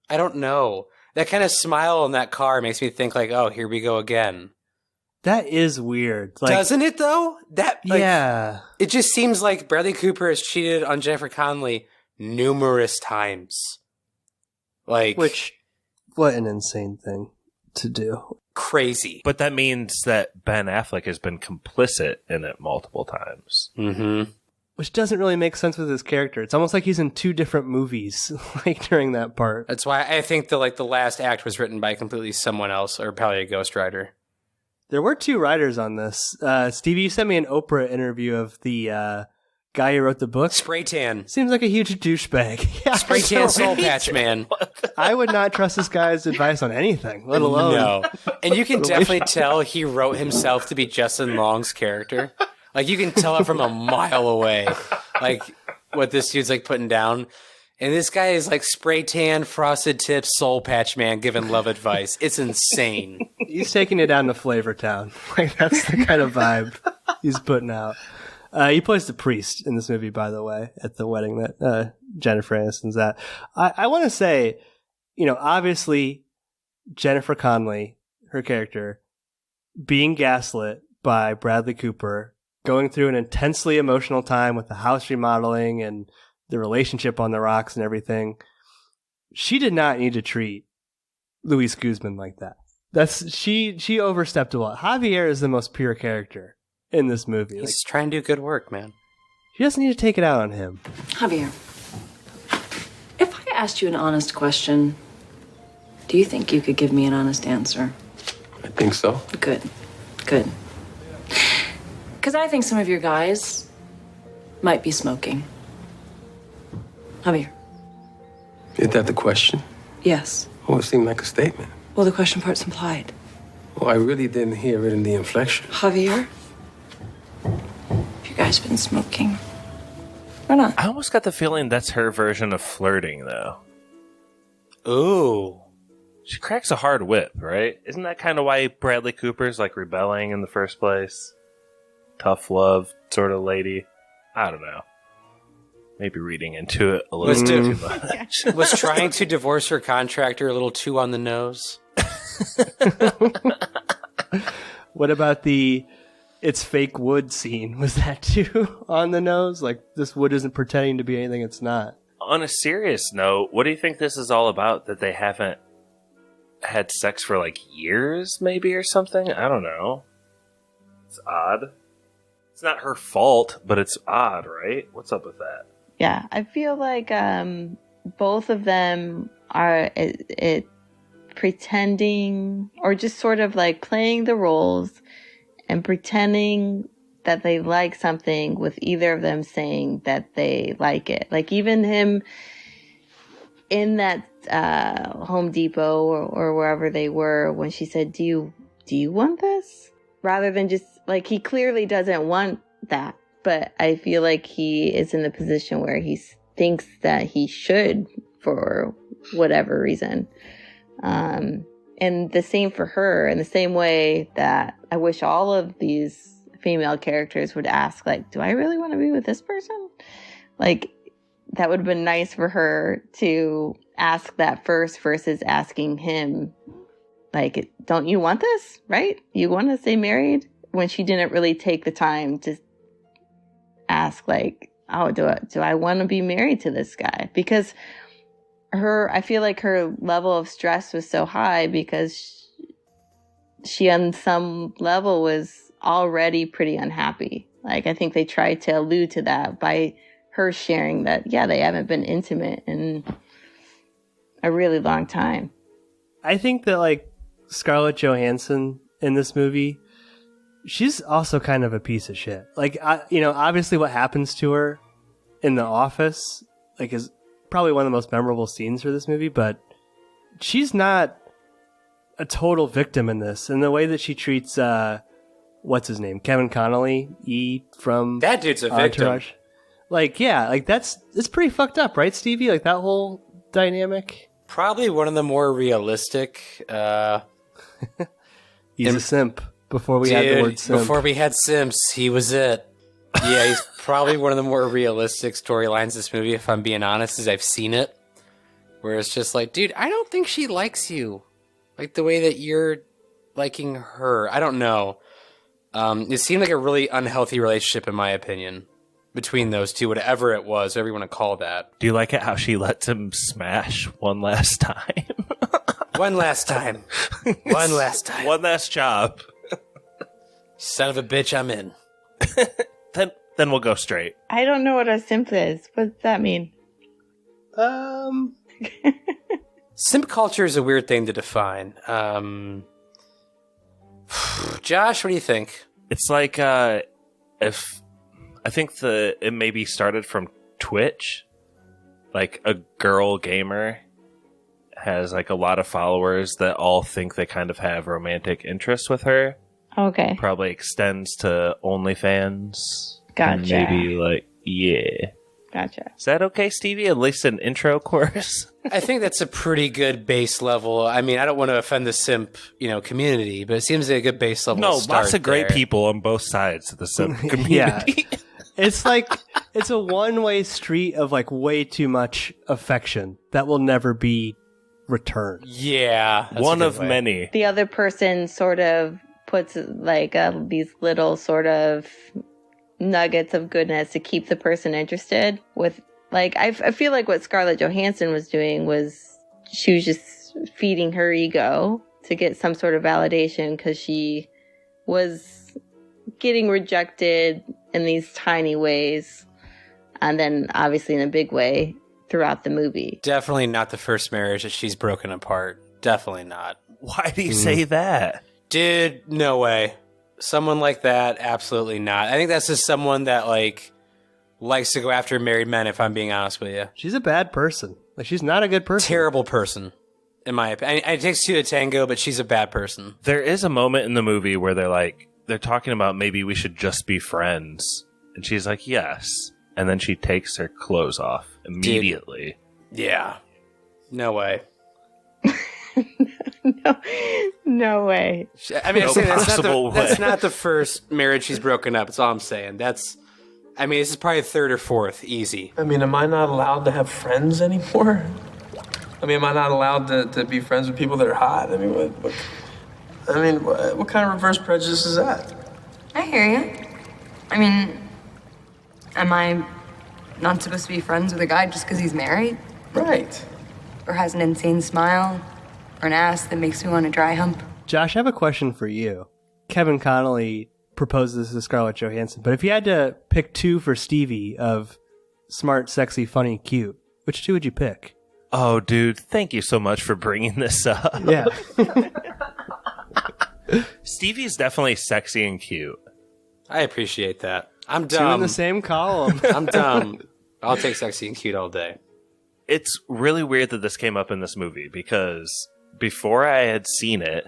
I don't know. That kind of smile in that car makes me think, like, oh, here we go again. That is weird. Like, doesn't it, though? Yeah. It just seems like Bradley Cooper has cheated on Ginnifer Connelly numerous times. Like, what an insane thing to do. Crazy. But that means that Ben Affleck has been complicit in it multiple times. Mm-hmm. Which doesn't really make sense with his character. It's almost like he's in two different movies, like during that part. That's why I think the last act was written by completely someone else, or probably a ghostwriter. There were two writers on this. Stevie, you sent me an Oprah interview of the guy who wrote the book. Spray tan. Seems like a huge douchebag. Yeah, Spray tan soul patch man. I would not trust this guy's advice on anything, let alone. No. And you can definitely tell he wrote himself to be Justin Long's character. Like, you can tell it from a mile away, like, what this dude's, like, putting down. And this guy is, like, spray tan, frosted tips, soul patch man giving love advice. It's insane. He's taking it down to Flavor Town. Like, that's the kind of vibe he's putting out. He plays the priest in this movie, by the way, at the wedding that Jennifer Aniston's at. I want to say, obviously, Ginnifer Connelly, her character, being gaslit by Bradley Cooper, going through an intensely emotional time with the house remodeling and the relationship on the rocks and everything. She did not need to treat Luis Guzman like that. She overstepped a lot. Javier is the most pure character in this movie. He's trying to do good work, man. She doesn't need to take it out on him. Javier, if I asked you an honest question, do you think you could give me an honest answer? I think so. Good. Because I think some of your guys might be smoking. Javier. Is that the question? Yes. Oh, it seemed like a statement. Well, the question part's implied. Well, I really didn't hear it in the inflection. Javier, have you guys been smoking? Or not? I almost got the feeling that's her version of flirting, though. Ooh. She cracks a hard whip, right? Isn't that kind of why Bradley Cooper's, like, rebelling in the first place? Tough love sort of lady. I don't know. Maybe reading into it a little too much. Was trying to divorce her contractor a little too on the nose? What about the it's fake wood scene? Was that too on the nose? Like, this wood isn't pretending to be anything it's not. On a serious note, what do you think this is all about? That they haven't had sex for like years, maybe, or something? I don't know. It's odd. It's not her fault, but it's odd, right? What's up with that? Yeah, I feel like both of them are pretending, or just sort of like playing the roles and pretending that they like something with either of them saying that they like it. Like, even him in that Home Depot or wherever they were, when she said, do you want this? Rather than just, like, he clearly doesn't want that. But I feel like he is in the position where he thinks that he should for whatever reason. And the same for her, in the same way that I wish all of these female characters would ask, like, do I really want to be with this person? Like, that would have been nice for her to ask that first versus asking him, like, don't you want this, right? You want to stay married? When she didn't really take the time to ask, like, oh, do I want to be married to this guy? Because I feel like her level of stress was so high because she on some level was already pretty unhappy. Like, I think they tried to allude to that by her sharing that, yeah, they haven't been intimate in a really long time. I think that, like, Scarlett Johansson in this movie, she's also kind of a piece of shit. Like, obviously what happens to her in the office, like, is probably one of the most memorable scenes for this movie, but she's not a total victim in this. And the way that she treats, what's his name? Kevin Connolly, from that dude's a Entourage. victim. Like, yeah, like it's pretty fucked up, right, Stevie? Like that whole dynamic. Probably one of the more realistic. He's a simp. Before we had the word simp. Before we had simps, he was it. Yeah, he's probably one of the more realistic storylines in this movie, if I'm being honest, as I've seen it. Where it's just like, dude, I don't think she likes you. Like the way that you're liking her. I don't know. It seemed like a really unhealthy relationship, in my opinion, between those two, whatever it was, whatever you want to call that. Do you like it how she lets him smash one last time? One last time. One last time. One last job. Son of a bitch, I'm in. Then we'll go straight. I don't know what a simp is. What does that mean? Simp culture is a weird thing to define. Josh, what do you think? It's like if I think it maybe started from Twitch. Like a girl gamer has like a lot of followers that all think they kind of have romantic interest with her. Okay. Probably extends to OnlyFans. Gotcha. And maybe like, yeah. Gotcha. Is that okay, Stevie? At least an intro course? I think that's a pretty good base level. I mean, I don't want to offend the simp, community, but it seems like a good base level. No, to start lots of great there. people on both sides of the simp community. Yeah. It's like, it's a one-way street of like way too much affection that will never be returned. Yeah. that's One a good of way. many. The other person sort of puts like these little sort of nuggets of goodness to keep the person interested with, like, I feel like what Scarlett Johansson was doing was she was just feeding her ego to get some sort of validation because she was getting rejected in these tiny ways and then obviously in a big way throughout the movie. Definitely not the first marriage that she's broken apart. Definitely not. Why do you say that? Dude, no way. Someone like that, absolutely not. I think that's just someone that likes to go after married men, if I'm being honest with you. She's a bad person. Like, she's not a good person. Terrible person, in my opinion. It takes two to tango, but she's a bad person. There is a moment in the movie where they're talking about maybe we should just be friends. And she's like, yes. And then she takes her clothes off immediately. Dude, yeah. No way. No way. I mean, No I'm saying possible that's way. not the first marriage she's broken up. That's all I'm saying. This is probably third or fourth, easy. I mean, am I not allowed to have friends anymore? I mean, am I not allowed to be friends with people that are hot? I mean, what kind of reverse prejudice is that? I hear you. I mean, am I not supposed to be friends with a guy just because he's married? Right. Or has an insane smile? Or an ass that makes me want to dry hump? Josh, I have a question for you. Kevin Connolly proposed this to Scarlett Johansson, but if you had to pick two for Stevie of smart, sexy, funny, cute, which two would you pick? Oh, dude, thank you so much for bringing this up. Yeah. Stevie's definitely sexy and cute. I appreciate that. I'm Two dumb. in the same column. I'm dumb. I'll take sexy and cute all day. It's really weird that this came up in this movie because before I had seen it,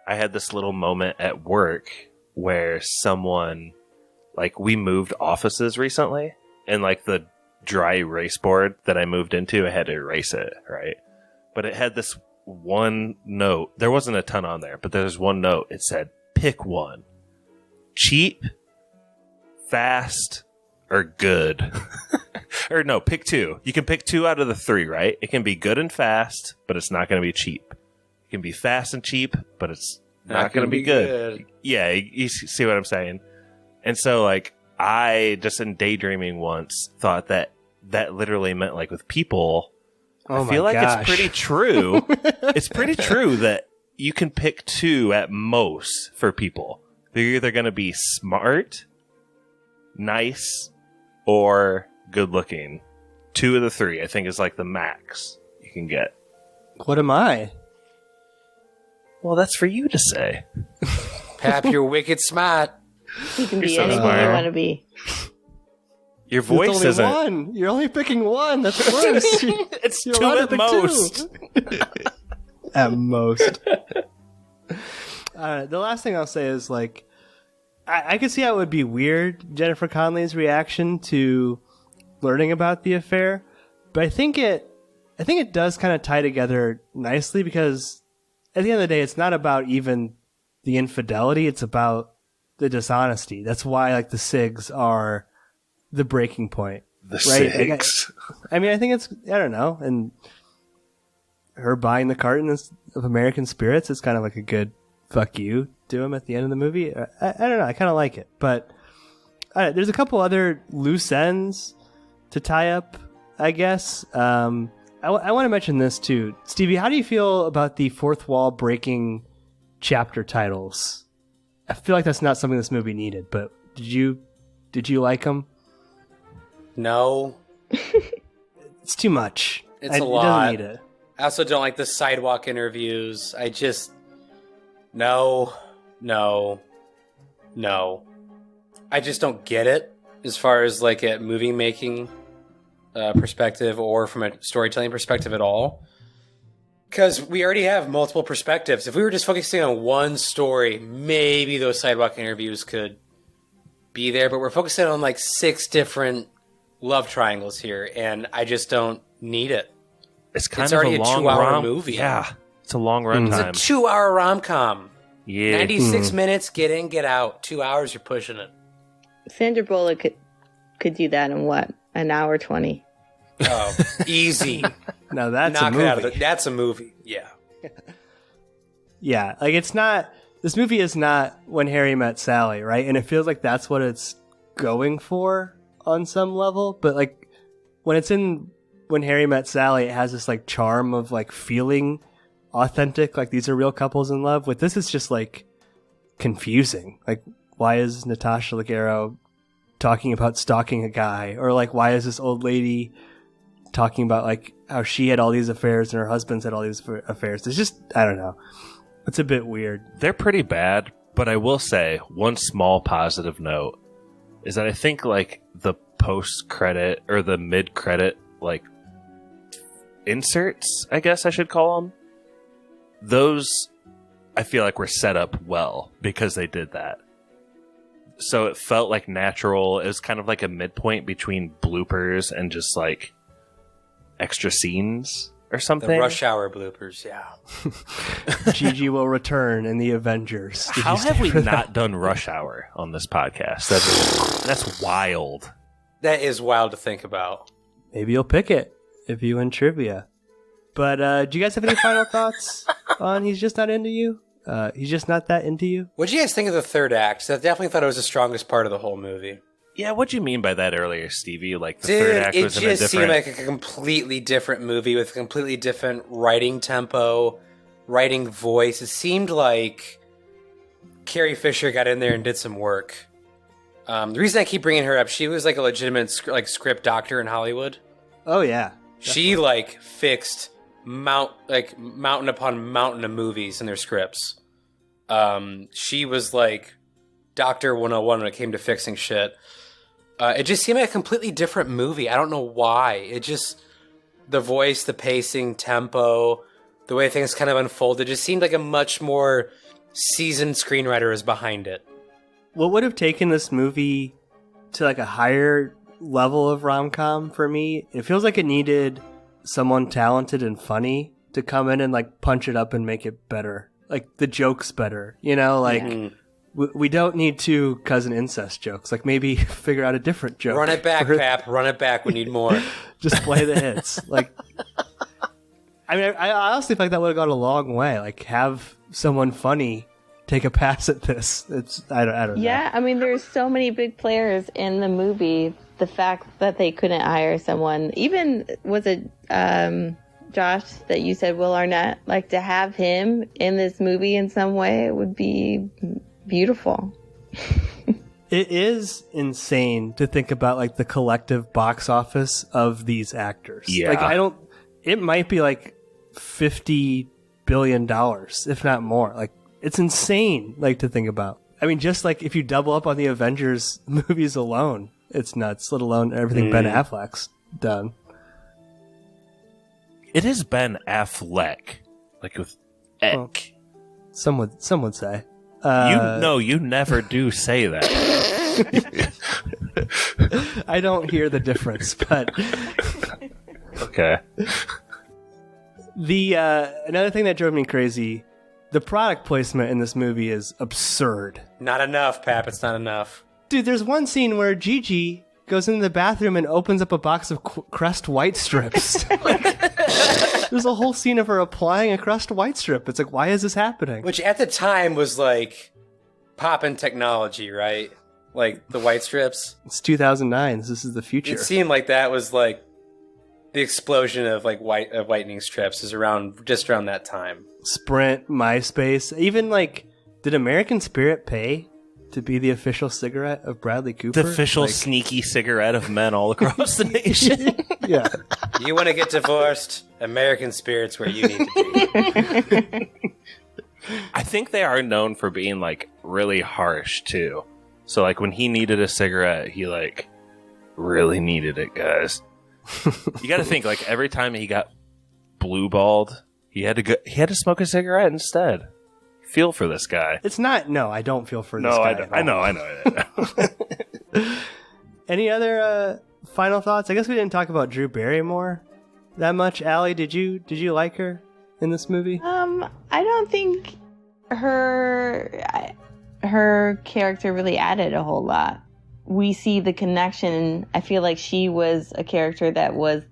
I had this little moment at work where someone, we moved offices recently, and the dry erase board that I moved into, I had to erase it, right? But it had this one note. There wasn't a ton on there, but there's one note. It said, pick one. Cheap, fast, or good. Or no, pick two. You can pick two out of the three, right? It can be good and fast, but it's not going to be cheap. It can be fast and cheap, but it's not going to be good. Yeah, you see what I'm saying? And so, I just in daydreaming once thought that literally meant, with people, Oh I feel my like gosh. it's pretty true. It's pretty true that you can pick two at most for people. They're either going to be smart, nice, or good looking. Two of the three, I think, is the max you can get. What am I? Well, that's for you to say. Pap, you're wicked smart. You can You're be so anything smart. you want to be. Your voice It's only isn't. one. You're only picking one. That's worse. It's You're two allowed to at pick most. two. At most. The last thing I'll say is I could see how it would be weird, Ginnifer Connelly's reaction to learning about the affair. But I think it does kind of tie together nicely, because at the end of the day, it's not about even the infidelity. It's about the dishonesty. That's why like the SIGs are the breaking point. The right? SIGs. I mean, I think it's, I don't know. And her buying the carton of American Spirits is kind of like a good fuck you to him at the end of the movie. I don't know. I kind of like it. But there's a couple other loose ends to tie up, I guess. I want to mention this too. Stevie, how do you feel about the fourth wall breaking chapter titles? I feel like that's not something this movie needed, but did you like them? No. It's too much. It's a lot. It doesn't need it. I also don't like the sidewalk interviews. I just... No. I just don't get it as far as like a movie making perspective or from a storytelling perspective at all. Because we already have multiple perspectives. If we were just focusing on one story, maybe those sidewalk interviews could be there. But we're focusing on like 6 different love triangles here, and I just don't need it. It's already a long 2-hour movie. Yeah, it's a long runtime. It's a 2-hour rom-com. Yeah. 96 minutes, get in, get out. 2 hours, you're pushing it. Sandra Bullock could do that in what? An hour 20. Oh, easy. No, that's Knock a it out movie. that's a movie. Yeah. Yeah, like it's not. This movie is not When Harry Met Sally, right? And it feels like that's what it's going for on some level. But like when it's in When Harry Met Sally, it has this like charm of like feeling authentic, like these are real couples in love. With this, it's just like confusing. Like, why is Natasha Leggero talking about stalking a guy? Or like, why is this old lady talking about like how she had all these affairs and her husband's had all these affairs? It's just, I don't know. It's a bit weird. They're pretty bad, but I will say one small positive note is that I think like the post-credit or the mid-credit like inserts, I guess I should call them, those I feel like were set up well because they did that. So it felt like natural. It was kind of like a midpoint between bloopers and just like extra scenes or something. The rush hour bloopers, yeah. Gigi will return in the Avengers. How have we not done Rush Hour on this podcast? That's wild. That is wild to think about. Maybe you'll pick it if you win trivia. But do you guys have any final thoughts on He's Just Not Into You? He's just not that into you? What did you guys think of the third act? I definitely thought it was the strongest part of the whole movie. Yeah, what'd you mean by that earlier, Stevie? Like the third act was in a different... It just seemed like a completely different movie with a completely different writing tempo, writing voice. It seemed like Carrie Fisher got in there and did some work. The reason I keep bringing her up, she was like a legitimate script doctor in Hollywood. Oh yeah, she like fixed mountain upon mountain of movies in their scripts. She was like Dr. 101 when it came to fixing shit. It just seemed like a completely different movie. I don't know why. It just, the voice, the pacing, tempo, the way things kind of unfolded, just seemed like a much more seasoned screenwriter is behind it. What would have taken this movie to like a higher level of rom-com for me? It feels like it needed someone talented and funny to come in and like punch it up and make it better. Like the jokes better, you know, like we don't need 2 cousin incest jokes. Like maybe figure out a different joke. Run it back, Pap. Run it back. We need more. Just play the hits. Like, I mean, I honestly feel like that would have gone a long way. Like have someone funny take a pass at this. I don't know. Yeah, I mean, there's so many big players in the movie. The fact that they couldn't hire someone, even was it Josh that you said Will Arnett, like to have him in this movie in some way, it would be beautiful. It is insane to think about like the collective box office of these actors. Yeah. Like it might be like $50 billion, if not more. Like it's insane like to think about. I mean, just like if you double up on the Avengers movies alone, it's nuts, let alone everything Ben Affleck's done. It is Ben Affleck, like with Eck. Well, some would say. You never do say that. I don't hear the difference, but Okay. The another thing that drove me crazy, the product placement in this movie is absurd. Not enough, Pap. It's not enough. Dude, there's one scene where Gigi goes into the bathroom and opens up a box of Crest White strips. There's a whole scene of her applying a Crest White strip. It's like, why is this happening? Which at the time was like poppin' technology, right? Like the white strips. It's 2009. This is the future. It seemed like that was like the explosion of like whitening strips is just around that time. Sprint, MySpace, even like, did American Spirit pay to be the official cigarette of Bradley Cooper? The official sneaky cigarette of men all across the nation. Yeah. You want to get divorced? American Spirit's where you need to be. I think they are known for being like really harsh too. So like when he needed a cigarette, he like really needed it, guys. You got to think like every time he got blue balled, he had to smoke a cigarette instead. Feel for this guy. It's not. No, I don't feel for this guy. I know. Any other final thoughts? I guess we didn't talk about Drew Barrymore that much. Allie, did you like her in this movie? I don't think her character really added a whole lot. We see the connection. I feel like she was a character that was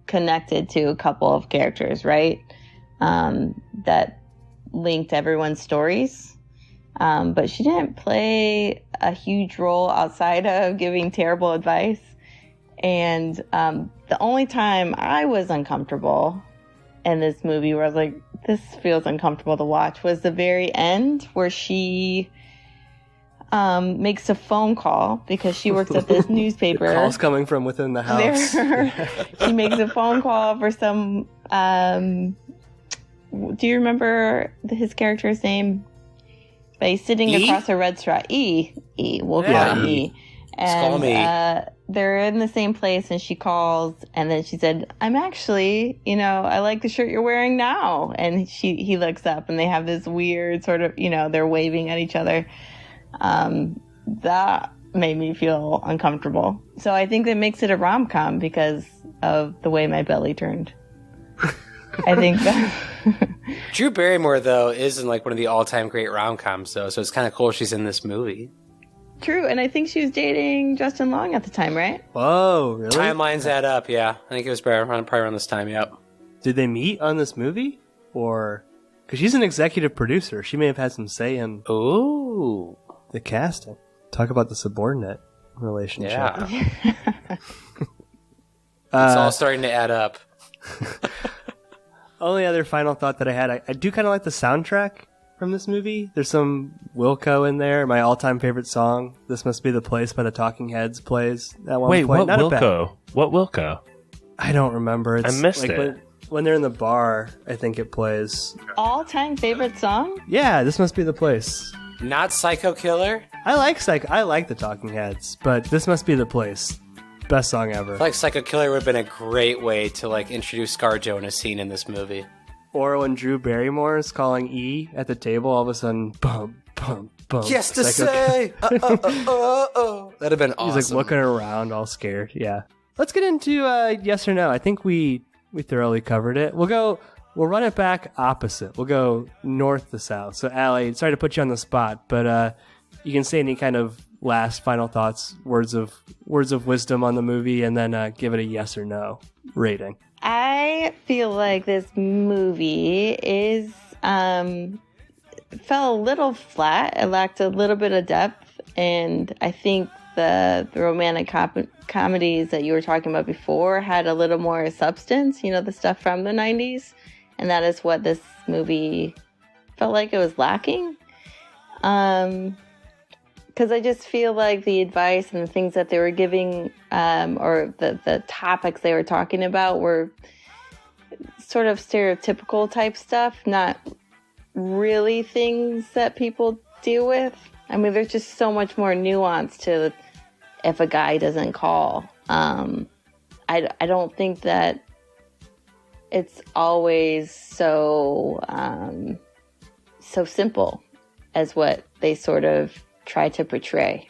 connected to a couple of characters, right? That linked everyone's stories. But she didn't play a huge role outside of giving terrible advice. And the only time I was uncomfortable in this movie, where I was like, this feels uncomfortable to watch, was the very end where she makes a phone call because she works at this newspaper. The call's coming from within the house. She makes a phone call for some... do you remember his character's name? But he's sitting across a restaurant. We'll call him E. And they're in the same place, and she calls, and then she said, I'm actually, I like the shirt you're wearing now. And he looks up, and they have this weird sort of, they're waving at each other. That made me feel uncomfortable. So I think that makes it a rom-com because of the way my belly turned. I think that... Drew Barrymore, though, isn't like one of the all-time great rom-coms, though, so it's kind of cool she's in this movie. True, and I think she was dating Justin Long at the time, right? Whoa, really? Timelines add up, yeah. I think it was probably around this time, yep. Did they meet on this movie? Or... Because she's an executive producer. She may have had some say in the casting. Talk about the subordinate relationship. Yeah. It's all starting to add up. Only other final thought that I had, I do kind of like the soundtrack from this movie. There's some Wilco in there. My all-time favorite song, This Must Be the Place by the Talking Heads, plays at one point. What Wilco? What Wilco? I don't remember. I missed it. When they're in the bar, I think it plays. All-time favorite song? Yeah, This Must Be the Place. Not Psycho Killer? I like the Talking Heads, but This Must Be the Place. Best song ever. I feel like Psycho Killer would have been a great way to like introduce ScarJo in a scene in this movie. Or when Drew Barrymore is calling E at the table, all of a sudden, bum, bum, bum. Yes to say! That'd have been awesome. He's like looking around all scared. Yeah. Let's get into yes or no. I think we thoroughly covered it. We'll run it back opposite. We'll go north to south. So Allie, sorry to put you on the spot, but you can say any kind of last final thoughts, words of wisdom on the movie, and then give it a yes or no rating. I feel like this movie is fell a little flat. It lacked a little bit of depth, and I think the romantic comedies that you were talking about before had a little more substance, the stuff from the 90s, and that is what this movie felt like it was lacking. Because I just feel like the advice and the things that they were giving, or the topics they were talking about, were sort of stereotypical type stuff, not really things that people deal with. I mean, there's just so much more nuance to if a guy doesn't call. I don't think that it's always so simple as what they sort of try to portray.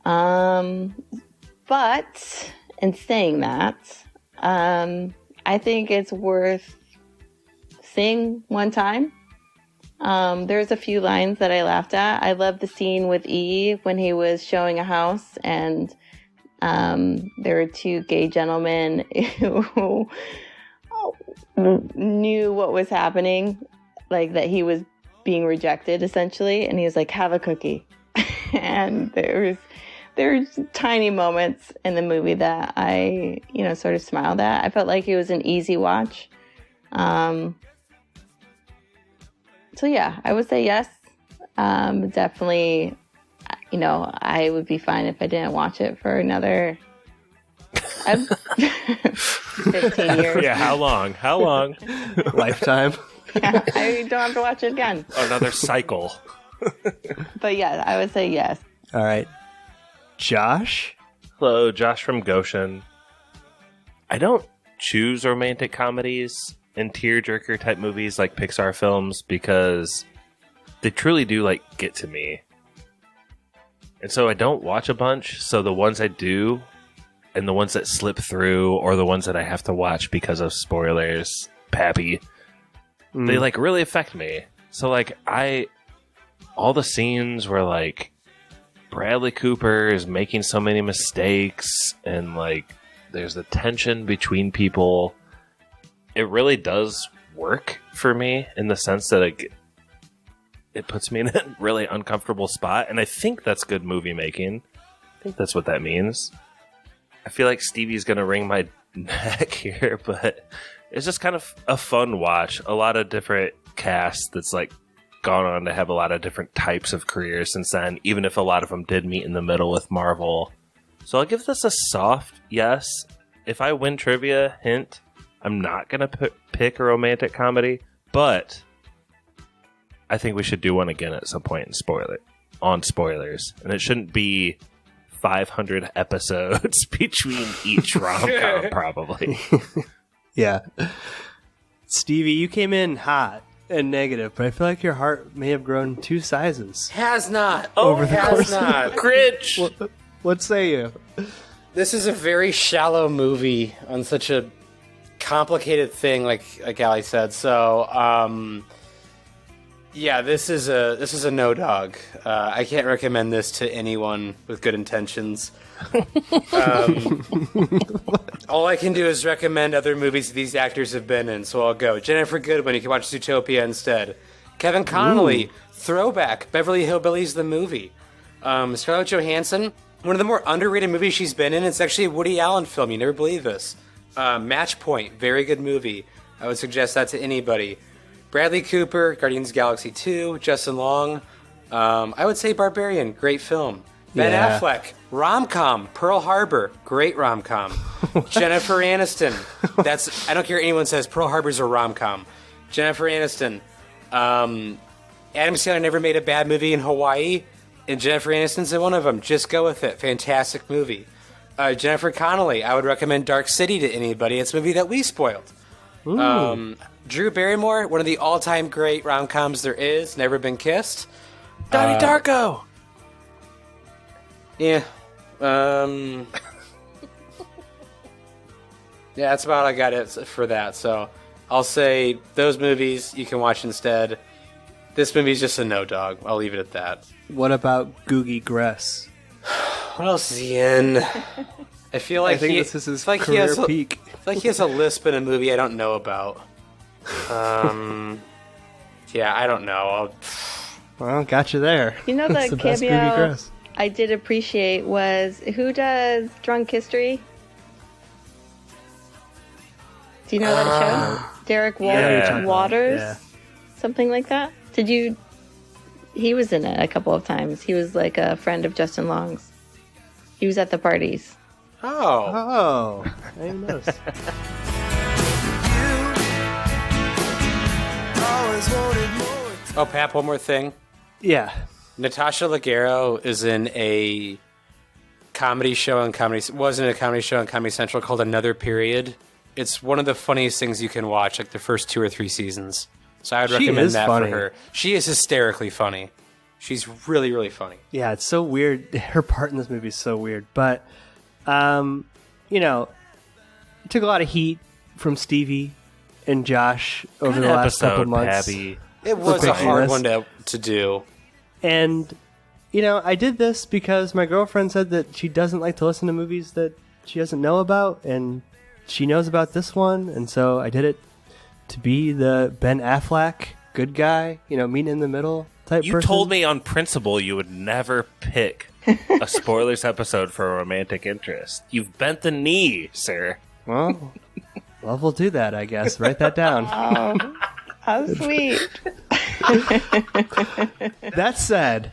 But in saying that, I think it's worth seeing one time. There's a few lines that I laughed at. I love the scene with E when he was showing a house and there were two gay gentlemen who knew what was happening, like that he was being rejected essentially, and he was like, have a cookie. And there's tiny moments in the movie that I, sort of smiled at. I felt like it was an easy watch. So yeah, I would say yes. Definitely, I would be fine if I didn't watch it for another 15 years. Yeah, how long? How long? Lifetime. Yeah, I don't have to watch it again. Another cycle. But yeah, I would say yes. All right. Josh? Hello, Josh from Goshen. I don't choose romantic comedies and tearjerker type movies like Pixar films because they truly do get to me. And so I don't watch a bunch. So the ones I do and the ones that slip through or the ones that I have to watch because of spoilers, Pappy, they really affect me. So all the scenes where Bradley Cooper is making so many mistakes and there's the tension between people. It really does work for me in the sense that it puts me in a really uncomfortable spot. And I think that's good movie making. I think that's what that means. I feel like Stevie's going to wring my neck here, but it's just kind of a fun watch. A lot of different casts that's gone on to have a lot of different types of careers since then, even if a lot of them did meet in the middle with Marvel. So I'll give this a soft yes. If I win trivia, hint, I'm not going to pick a romantic comedy, but I think we should do one again at some point on spoilers. And it shouldn't be 500 episodes between each rom-com, probably. Yeah. Stevie, you came in hot and negative, but I feel like your heart may have grown 2 sizes. Has not. Over the course not. Grinch! What say you? This is a very shallow movie on such a complicated thing, like Allie said. So, yeah, this is a no dog. I can't recommend this to anyone with good intentions. All I can do is recommend other movies these actors have been in. So I'll go Ginnifer Goodwin. You can watch Zootopia instead. Kevin Connolly, throwback. Beverly Hillbillies the movie. Scarlett Johansson. One of the more underrated movies she's been in. It's actually a Woody Allen film. You never believe this. Match Point, very good movie. I would suggest that to anybody. Bradley Cooper, Guardians of the Galaxy 2, Justin Long. I would say Barbarian, great film. Ben Affleck, rom-com, Pearl Harbor, great rom-com. Jennifer Aniston, I don't care what anyone says, Pearl Harbor's a rom-com. Jennifer Aniston. Adam Sandler never made a bad movie in Hawaii, and Jennifer Aniston's in one of them. Just go with it. Fantastic movie. Jennifer Connelly, I would recommend Dark City to anybody. It's a movie that we spoiled. Drew Barrymore, one of the all-time great rom-coms there is, Never Been Kissed. Donnie Darko! Yeah. Yeah, that's about all I got for that. So I'll say those movies you can watch instead. This movie's just a no dog. I'll leave it at that. What about Googie Gress? What else is he in? I feel like this is his career peak. I feel like he has a lisp in a movie I don't know about. Yeah, I don't know. Well, got you there. The the best Googie cameo Gress. I did appreciate was, who does Drunk History? Do you know that show? Derek Waters? Yeah. Something like that? He was in it a couple of times. He was like a friend of Justin Long's. He was at the parties. Oh. I didn't notice. Oh, Pap, one more thing. Yeah. Natasha Leggero is in a comedy show on Comedy Central called Another Period. It's one of the funniest things you can watch, the first 2 or 3 seasons. So I would recommend that for her. She is hysterically funny. She's really, really funny. Yeah, it's so weird. Her part in this movie is so weird. But, you know, it took a lot of heat from Stevie and Josh over the last couple months. Pappy. It was a hard one to do. And, you know, I did this because my girlfriend said that she doesn't like to listen to movies that she doesn't know about, and she knows about this one, and so I did it to be the Ben Affleck good guy, you know, meet in the middle type You person. told me on principle you would never pick a spoilers episode for a romantic interest. You've bent the knee, sir. Well, we'll do that, I guess. Write that down. Oh, how sweet. That said,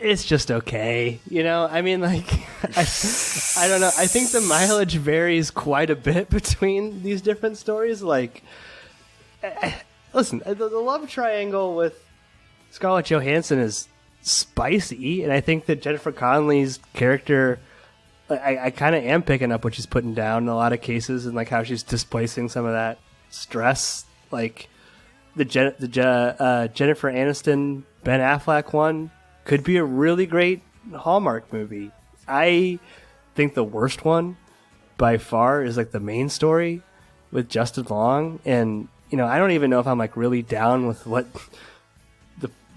it's just okay. You know, I mean, like, I don't know. I think the mileage varies quite a bit between these different stories. Like, listen, the love triangle with Scarlett Johansson is spicy, and I think that Jennifer Connelly's character, I kind of am picking up what she's putting down in a lot of cases, and like how she's displacing some of that stress. Like the Jennifer Aniston Ben Affleck one could be a really great Hallmark movie. I think the worst one by far is like the main story with Justin Long, and you know, I don't even know if I'm like really down with what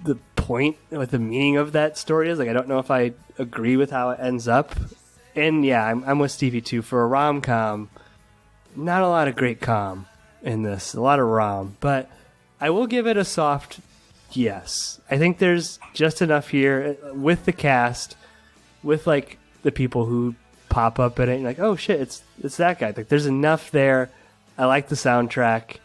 the point, what the meaning of that story is. Like, I don't know if I agree with how it ends up. And yeah, I'm with Stevie too. For a rom-com, not a lot of great com in this, a lot of rom, but I will give it a soft yes. I think there's just enough here with the cast, with like the people who pop up in it, and like, oh shit, it's that guy. Like, there's enough there. I like the soundtrack.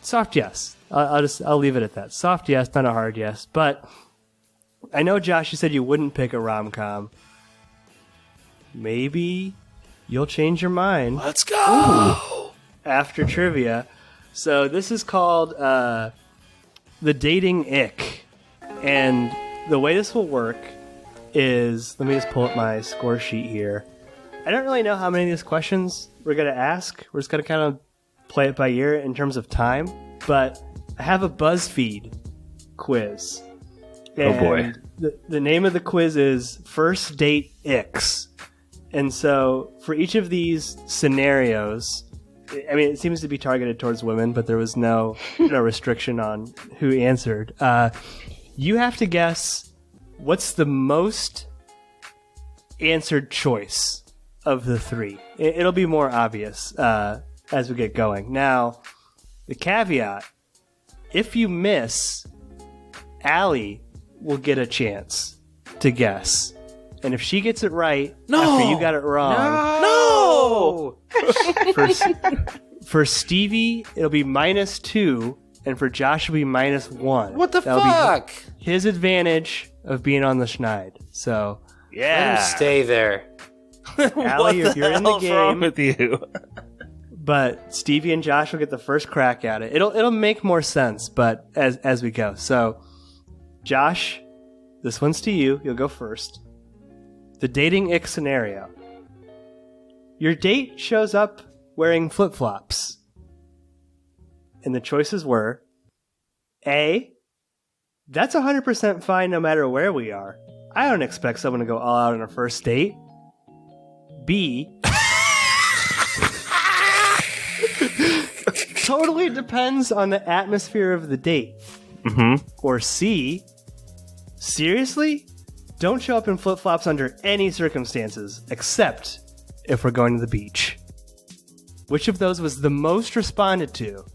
Soft yes. I'll leave it at that. Soft yes, not a hard yes. But I know, Josh, you said you wouldn't pick a rom-com. Maybe you'll change your mind. Let's go! After trivia. So this is called The Dating Ick. And the way this will work is, let me just pull up my score sheet here. I don't really know how many of these questions we're going to ask. We're just going to kind of play it by ear in terms of time. But I have a BuzzFeed quiz. Oh boy. The name of the quiz is First Date Icks. And so for each of these scenarios, I mean, it seems to be targeted towards women, but there was no restriction on who answered. You have to guess what's the most answered choice of the three. It'll be more obvious as we get going. Now, the caveat, if you miss, Allie will get a chance to guess. And if she gets it right after you got it wrong... No! For Stevie, it'll be -2, and for Josh, it'll be -1. What the That'll fuck? Be his advantage of being on the schneid. So, Yeah. Let him stay there. Allie, you're in the hell's wrong game. with you? But Stevie and Josh will get the first crack at it. It'll make more sense, but as we go. So, Josh, this one's to you. You'll go first. The dating ick scenario. Your date shows up wearing flip-flops. And the choices were A, that's 100% fine no matter where we are. I don't expect someone to go all out on a first date. B, totally depends on the atmosphere of the date. Mm-hmm. Or C, seriously? Don't show up in flip-flops under any circumstances, except if we're going to the beach. Which of those was the most responded to?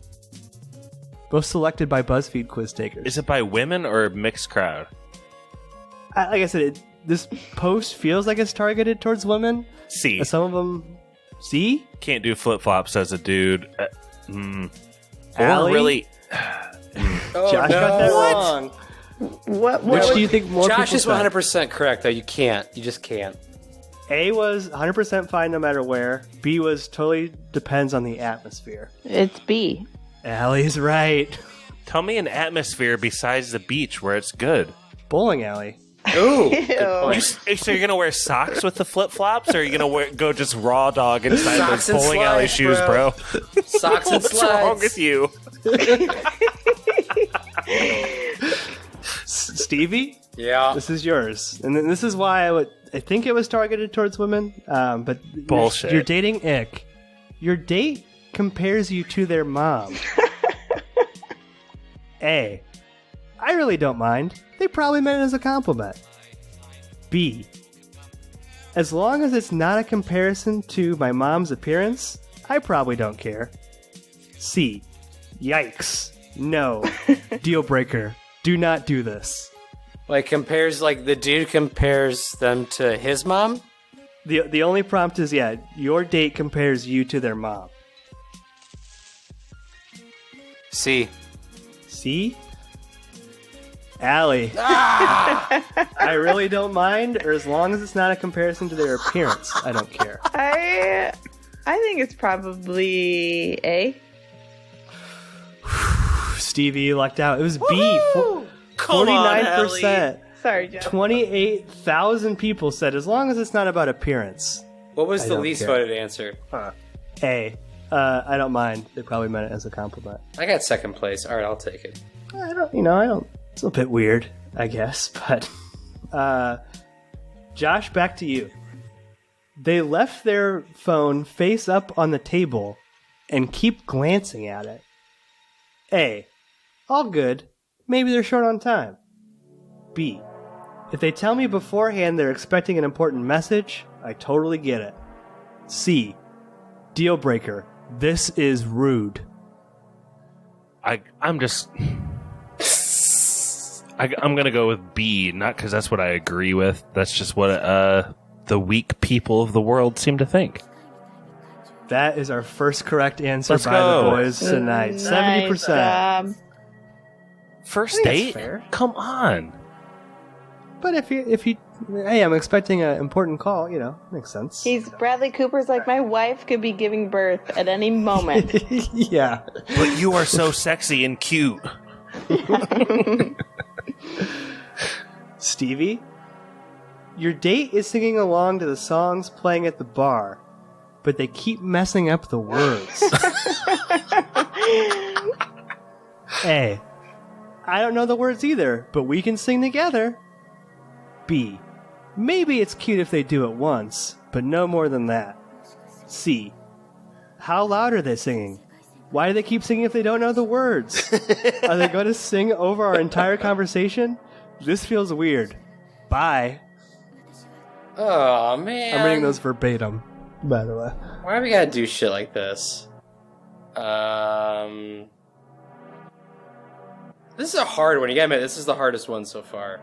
Both selected by BuzzFeed quiz takers. Is it by women or mixed crowd? Like I said, this post feels like it's targeted towards women. C. Some of them... C? Can't do flip-flops as a dude. Or Allie? really... Oh, Josh got that wrong. Which do you think more Josh people is said? 100% correct, though. You can't. You just can't. A was 100% fine no matter where. B was totally depends on the atmosphere. It's B. Allie's right. Tell me an atmosphere besides the beach where it's good. Bowling alley. Ooh. So you're gonna wear socks with the flip flops, or are you gonna go just raw dog inside Socks those and bowling alley slides, shoes, bro. bro? Socks and What's slides. wrong with you? Stevie? Yeah. This is yours. And then this is why I think it was targeted towards women. But bullshit. You're dating Ick. Your date compares you to their mom. A. I really don't mind. They probably meant it as a compliment. B. As long as it's not a comparison to my mom's appearance, I probably don't care. C. Yikes. No. Deal breaker. Do not do this. Like the dude compares them to his mom? The only prompt is, your date compares you to their mom. C. C? Allie. I really don't mind, or as long as it's not a comparison to their appearance, I don't care. I think it's probably A. Stevie, you lucked out. It was B. Come on, 49%. Sorry, Jeff. 28,000 people said, as long as it's not about appearance. What was I the don't least care. voted answer? A. I don't mind. They probably meant it as a compliment. I got second place. All right, I'll take it. I don't. It's a bit weird, I guess, but Josh, back to you. They left their phone face up on the table and keep glancing at it. A. All good. Maybe they're short on time. B. If they tell me beforehand they're expecting an important message, I totally get it. C. Deal breaker. This is rude. I'm gonna go with B, not because that's what I agree with. That's just what the weak people of the world seem to think. That is our first correct answer Let's by go. the boys tonight. 70%. First date? Fair. Come on. But if you, hey, I'm expecting an important call. Makes sense. He's Bradley Cooper's like, my wife could be giving birth at any moment. Yeah. But you are so sexy and cute. Stevie, your date is singing along to the songs playing at the bar, but they keep messing up the words. A. I don't know the words either, but we can sing together. B. Maybe it's cute if they do it once, but no more than that. C. How loud are they singing? Why do they keep singing if they don't know the words? Are they going to sing over our entire conversation? This feels weird. Bye. Oh, man. I'm reading those verbatim, by the way. Why do we gotta do shit like this? This is a hard one. You gotta admit, this is the hardest one so far.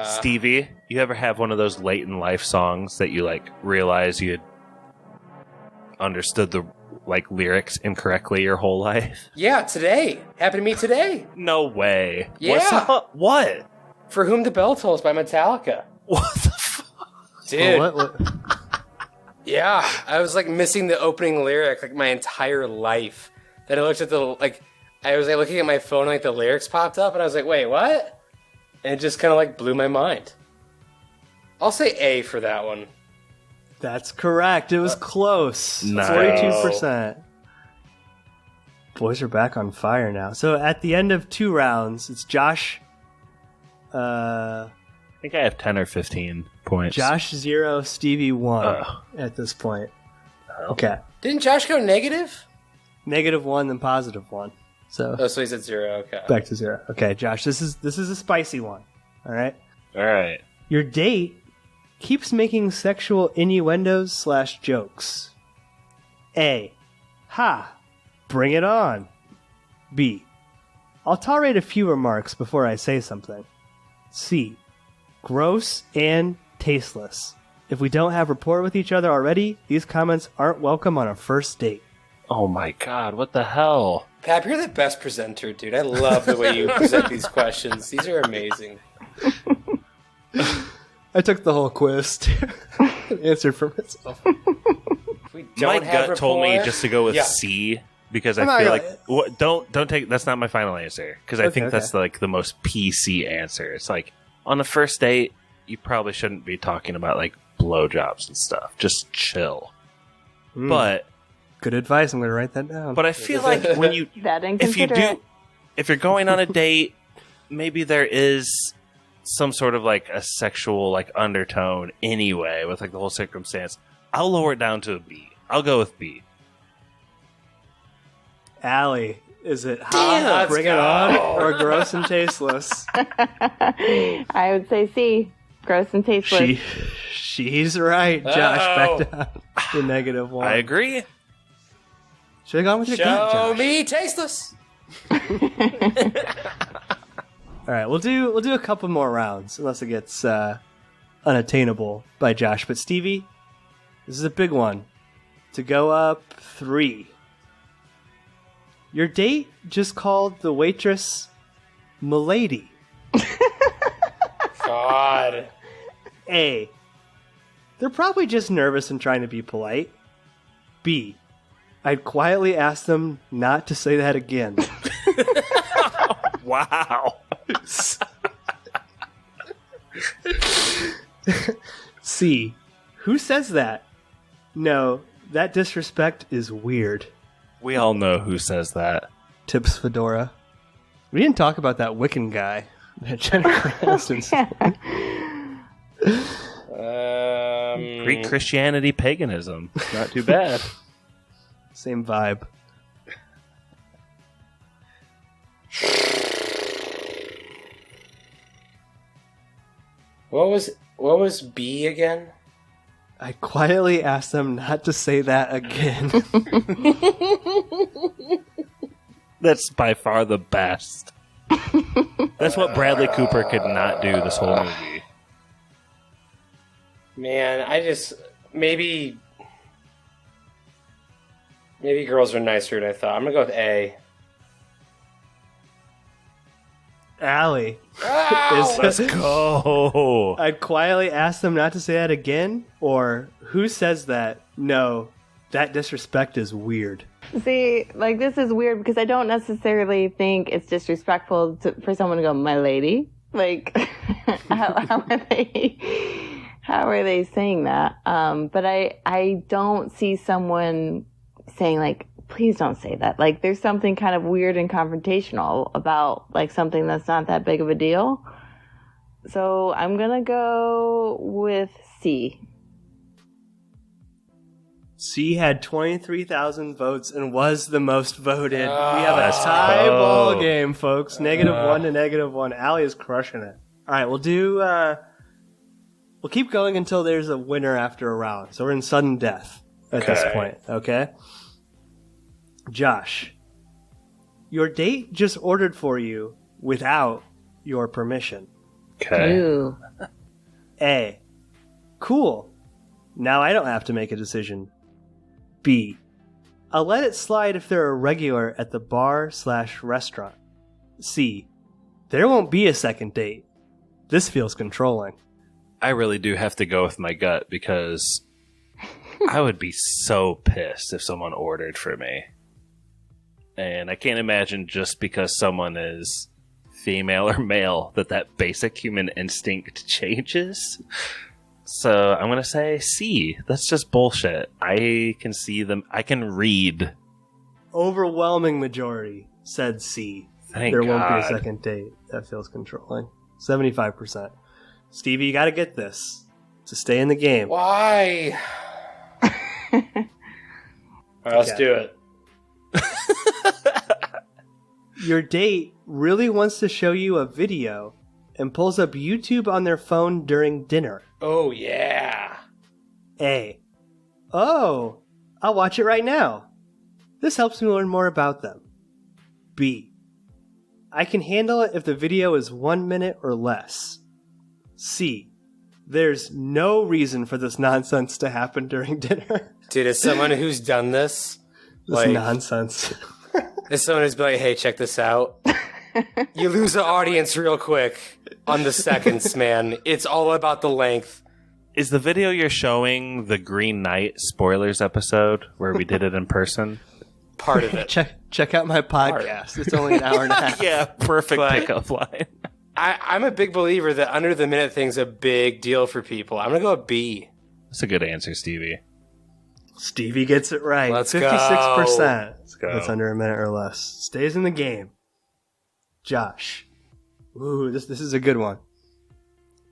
Stevie, you ever have one of those late in life songs that you realize you had understood the lyrics incorrectly your whole life? Yeah, today. Happened to me today. No way. Yeah. What? For Whom the Bell Tolls by Metallica. What the fuck? Dude. What? Yeah, I was missing the opening lyric my entire life. Then I looked at I was looking at my phone the lyrics popped up and I was like, wait, what? And it just kind of blew my mind. I'll say A for that one. That's correct. It was close. Nice. 42%. Boys are back on fire now. So at the end of 2 rounds, it's Josh. I think I have 10 or 15 points. Josh 0, Stevie 1 at this point. Okay. Didn't Josh go negative? -1, then +1. So So he's at 0. Okay. back to 0. Okay, Josh, this is a spicy one. All right. All right. Your date keeps making sexual innuendos / jokes. A. Ha. Bring it on. B. I'll tolerate a few remarks before I say something. C. Gross and tasteless. If we don't have rapport with each other already, these comments aren't welcome on a first date. Oh my god, what the hell? Pap, you're the best presenter, dude. I love the way you present these questions. These are amazing. I took the whole quiz to answer for myself. We My don't have gut told me rapport. just to go with Yeah. C because I'm I not feel gonna- like don't take that's not my final answer because I Okay, think that's the most PC answer. It's on the first date you probably shouldn't be talking about blowjobs and stuff. Just chill. But Good advice. I'm going to write that down. I feel like when you That didn't if you consider do if you're going on a date maybe there is some sort of like a sexual like undertone anyway with like the whole circumstance. I'll lower it down to a B. I'll go with B. Allie, is it hot, bring it on, or gross and tasteless? I would say C. Gross and tasteless. She's right. Josh, back down to -1. I agree. Should have gone with your gut, Show Josh. me tasteless. All right, we'll do a couple more rounds, unless it gets unattainable by Josh. But Stevie, this is a big one. To go up 3. Your date just called the waitress Milady. God. A. They're probably just nervous and trying to be polite. B. I'd quietly ask them not to say that again. Wow. C. Who says that? No, that disrespect is weird. We all know who says that. Tips Fedora. We didn't talk about that Wiccan guy. That Ginnifer Aniston's. Greek Christianity, paganism. Not too bad. Same vibe. What was B again? I quietly asked them not to say that again. That's by far the best. That's what Bradley Cooper could not do this whole movie. Man, I just maybe girls are nicer than I thought. I'm gonna go with A. Allie. Let's go. I'd quietly ask them not to say that again, or who says that? No, that disrespect is weird. See, like, this is weird because I don't necessarily think it's disrespectful for someone to go, my lady. Like, how are they saying that? But I don't see someone saying, like, please don't say that. Like, there's something kind of weird and confrontational about, like, something that's not that big of a deal. So I'm going to go with C. C had 23,000 votes and was the most voted. We have a tie ball game, folks. -1 to -1. Allie is crushing it. All right, we'll keep going until there's a winner after a round. So we're in sudden death at this point, okay? Josh, your date just ordered for you without your permission. Okay. Ew. A. Cool. Now I don't have to make a decision. B. I'll let it slide if they're a regular at the bar/restaurant. C. There won't be a second date. This feels controlling. I really do have to go with my gut because I would be so pissed if someone ordered for me. And I can't imagine just because someone is female or male that basic human instinct changes. So I'm going to say C. That's just bullshit. I can see them. I can read. Overwhelming majority said C. Thank there God. won't be a second date. That feels controlling. 75%. Stevie, you got to get this to stay in the game. Why? All right, let's do it. Your date really wants to show you a video and pulls up YouTube on their phone during dinner. Oh, yeah. A. Oh, I'll watch it right now. This helps me learn more about them. B. I can handle it if the video is 1 minute or less. C. There's no reason for this nonsense to happen during dinner. Dude, as someone who's done this, This nonsense. as someone who's been like, hey, check this out. You lose the audience real quick on the seconds, man. It's all about the length. Is the video you're showing the Green Knight spoilers episode where we did it in person? Part of it. Check out my podcast. It's only an hour and a half. Yeah, perfect pickup line. I'm a big believer that under the minute thing's a big deal for people. I'm going to go with B. That's a good answer, Stevie. Stevie gets it right. Let's 56%. go. Let's go. That's under a minute or less. Stays in the game. Josh, Ooh, this is a good one.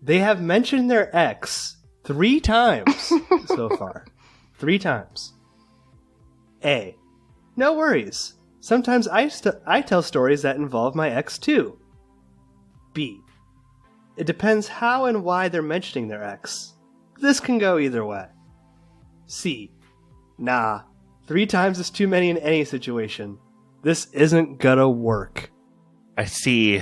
They have mentioned their ex 3 times so far. 3 times. A. No worries. Sometimes I tell stories that involve my ex too. B. It depends how and why they're mentioning their ex. This can go either way. C. Nah. 3 times is too many in any situation. This isn't gonna work. I see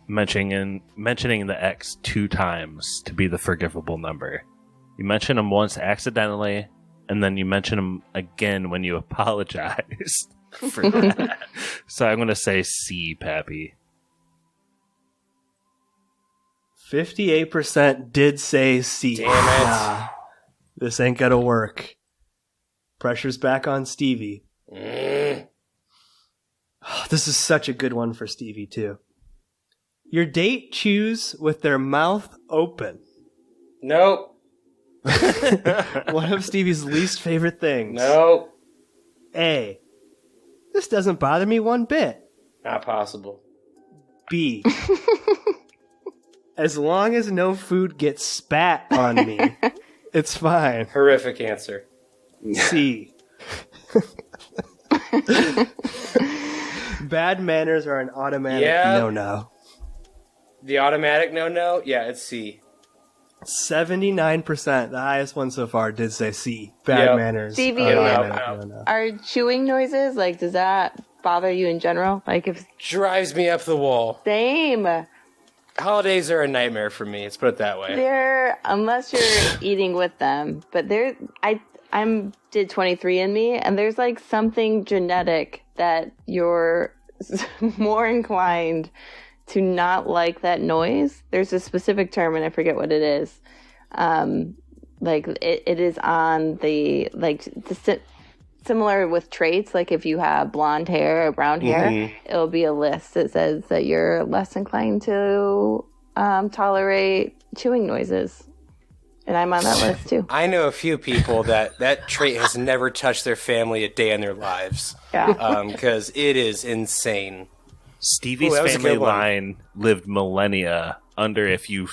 mentioning the ex 2 times to be the forgivable number. You mention them once accidentally, and then you mention them again when you apologize for that. So I'm going to say C, Pappy. 58% did say C. Damn it. Nah, this ain't gonna work. Pressure's back on Stevie. This is such a good one for Stevie, too. Your date chews with their mouth open. Nope. One of Stevie's least favorite things. Nope. A. This doesn't bother me one bit. Not possible. B. As long as no food gets spat on me, it's fine. Horrific answer. C. Bad manners are an automatic no-no. The automatic no-no? Yeah, it's C. 79%, the highest one so far, did say C. Bad manners. Stevie, no. are chewing noises, like, does that bother you in general? Like, if drives me up the wall. Same. Holidays are a nightmare for me, let's put it that way. Unless you're eating with them, but I did 23andMe, and there's like something genetic that you're more inclined to not like that noise. There's a specific term, and I forget what it is. Like it is on the similar with traits. Like if you have blonde hair or brown hair, it'll be a list that says that you're less inclined to tolerate chewing noises. And I'm on that list too. I know a few people that trait has never touched their family a day in their lives. Yeah. Because it is insane. Stevie's family line lived millennia under if you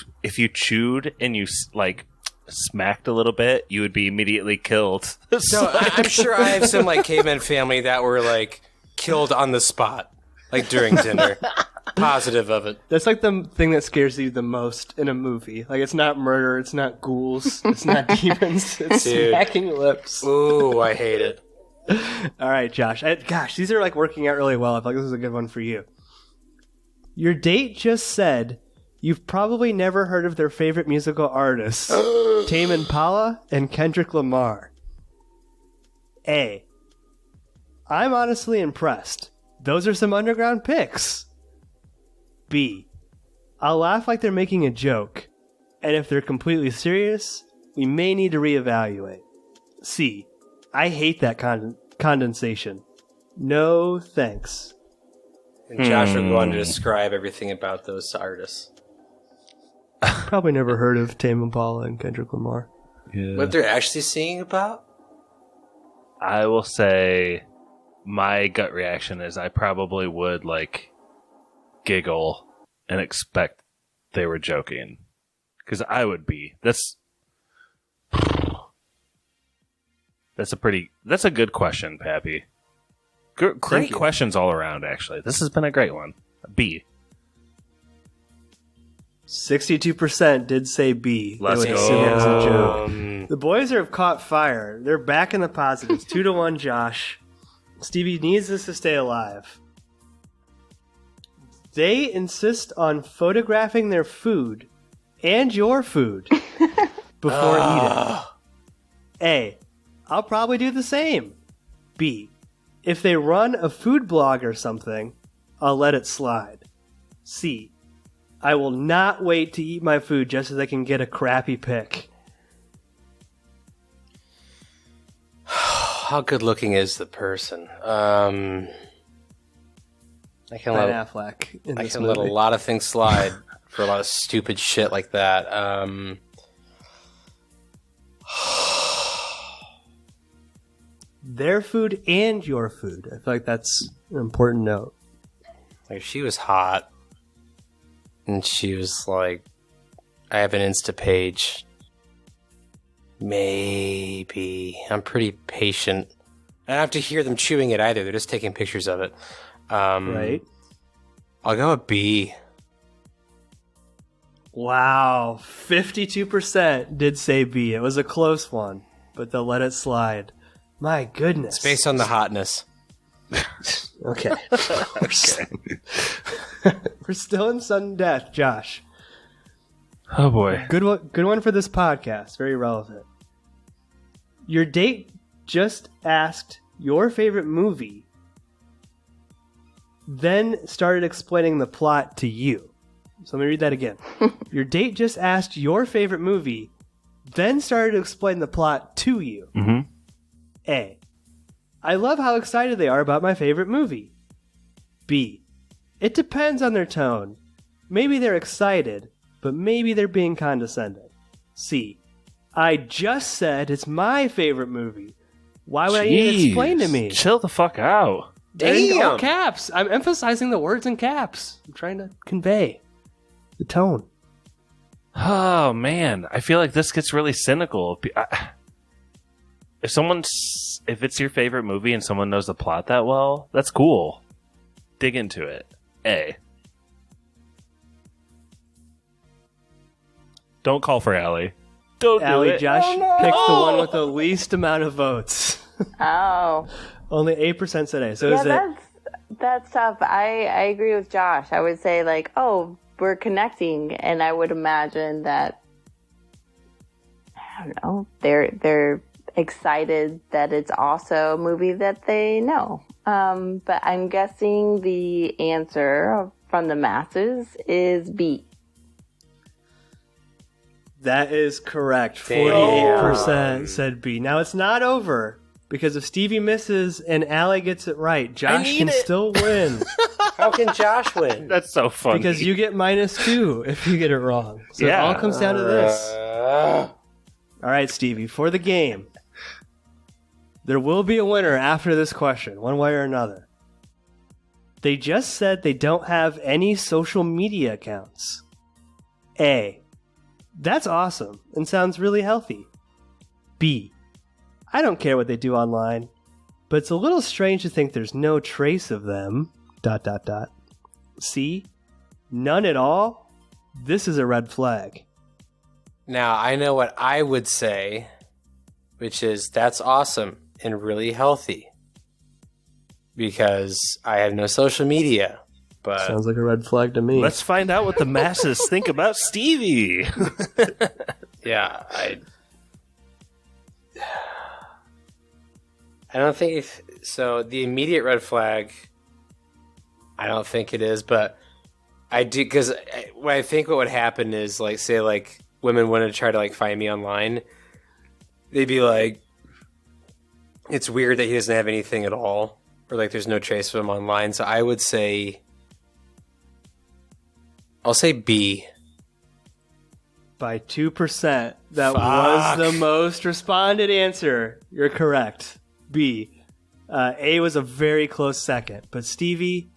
chewed and you like smacked a little bit, you would be immediately killed. So I'm sure I have some like caveman family that were like killed on the spot, like during dinner. Positive of it. That's like the thing that scares you the most in a movie. Like it's not murder, it's not ghouls, it's not demons, it's smacking lips. Ooh, I hate it. All right, Josh. Gosh, these are like working out really well. I feel like this is a good one for you. Your date just said you've probably never heard of their favorite musical artists, Tame Impala and Kendrick Lamar. A. I'm honestly impressed. Those are some underground picks. B. I'll laugh like they're making a joke, and if they're completely serious, we may need to reevaluate. C. I hate that condensation. No thanks. And Josh will go on to describe everything about those artists. Probably never heard of Tame Impala and Kendrick Lamar. Yeah. What they're actually singing about? I will say my gut reaction is I probably would like giggle and expect they were joking. Because I would be. That's a good question, Pappy. Great questions all around, actually. This has been a great one. B. 62% did say B. Let's go. It was a joke. The boys have caught fire. They're back in the positives. 2-1, Josh. Stevie needs this to stay alive. They insist on photographing their food and your food before eating. A. I'll probably do the same. B. If they run a food blog or something, I'll let it slide. C. I will not wait to eat my food just so they can get a crappy pic. How good looking is the person? I can let Affleck in this let a movie. lot of things slide for a lot of stupid shit like that. Their food and your food. I feel like that's an important note. Like if she was hot, And she was like, I have an Insta page. Maybe. I'm pretty patient. I don't have to hear them chewing it either. They're just taking pictures of it. Right. I'll go with B. Wow. 52% did say B. It was a close one, but they'll let it slide. My goodness. It's based on the hotness. Okay. We're still in sudden death, Josh. Oh boy. Good one for this podcast. Very relevant. Your date just asked your favorite movie, then started explaining the plot to you. So let me read that again. Your date just asked your favorite movie, then started to explain the plot to you. Mm-hmm. A. I love how excited they are about my favorite movie. B. It depends on their tone. Maybe they're excited, but maybe they're being condescending. C. I just said it's my favorite movie. Why would I need to explain to me? Chill the fuck out. In all caps. I'm emphasizing the words in caps. I'm trying to convey the tone. Oh man, I feel like this gets really cynical. If it's your favorite movie and someone knows the plot that well, that's cool. Dig into it. A. Don't call for Allie. Don't Allie, do it. Josh picked the one with the least amount of votes. Oh. Only 8% said A. So yeah, is it? that's tough. I agree with Josh. I would say like, oh, we're connecting, and I would imagine that, I don't know, they're excited that it's also a movie that they know. But I'm guessing the answer from the masses is B. That is correct. 48% said B. Now it's not over, because if Stevie misses and Allie gets it right, Josh can still win. How can Josh win? That's so funny. Because you get -2 if you get it wrong. So it all comes down to this. All right, Stevie, for the game, there will be a winner after this question, one way or another. They just said they don't have any social media accounts. A. That's awesome and sounds really healthy. B. I don't care what they do online, but it's a little strange to think there's no trace of them. ... C. None at all? This is a red flag. Now, I know what I would say, which is that's awesome and really healthy. Because I have no social media. But sounds like a red flag to me. Let's find out what the masses think about Stevie. Yeah, I don't think so. The immediate red flag, I don't think it is, but I do, because what I think what would happen is, like, say, like, women want to try to, like, find me online. They'd be like, it's weird that he doesn't have anything at all, or, like, there's no trace of him online. So I would say, I'll say B. By 2%. That was the most responded answer. You're correct. B. A was a very close second. But Stevie,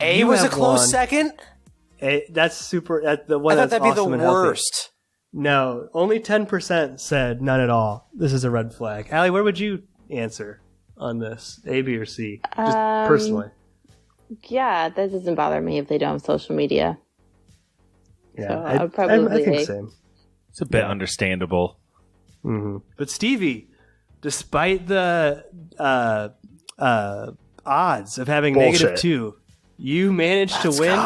A was a close second? That's super. The one I thought that's that'd be awesome the and healthy. worst. No, only 10% said none at all. This is a red flag. Allie, where would you answer on this? A, B, or C? Just personally. Yeah, that doesn't bother me if they don't have social media. Yeah, so I would probably I think same. It's a bit understandable. Mm-hmm. But Stevie, despite the odds of having -2, you managed to win.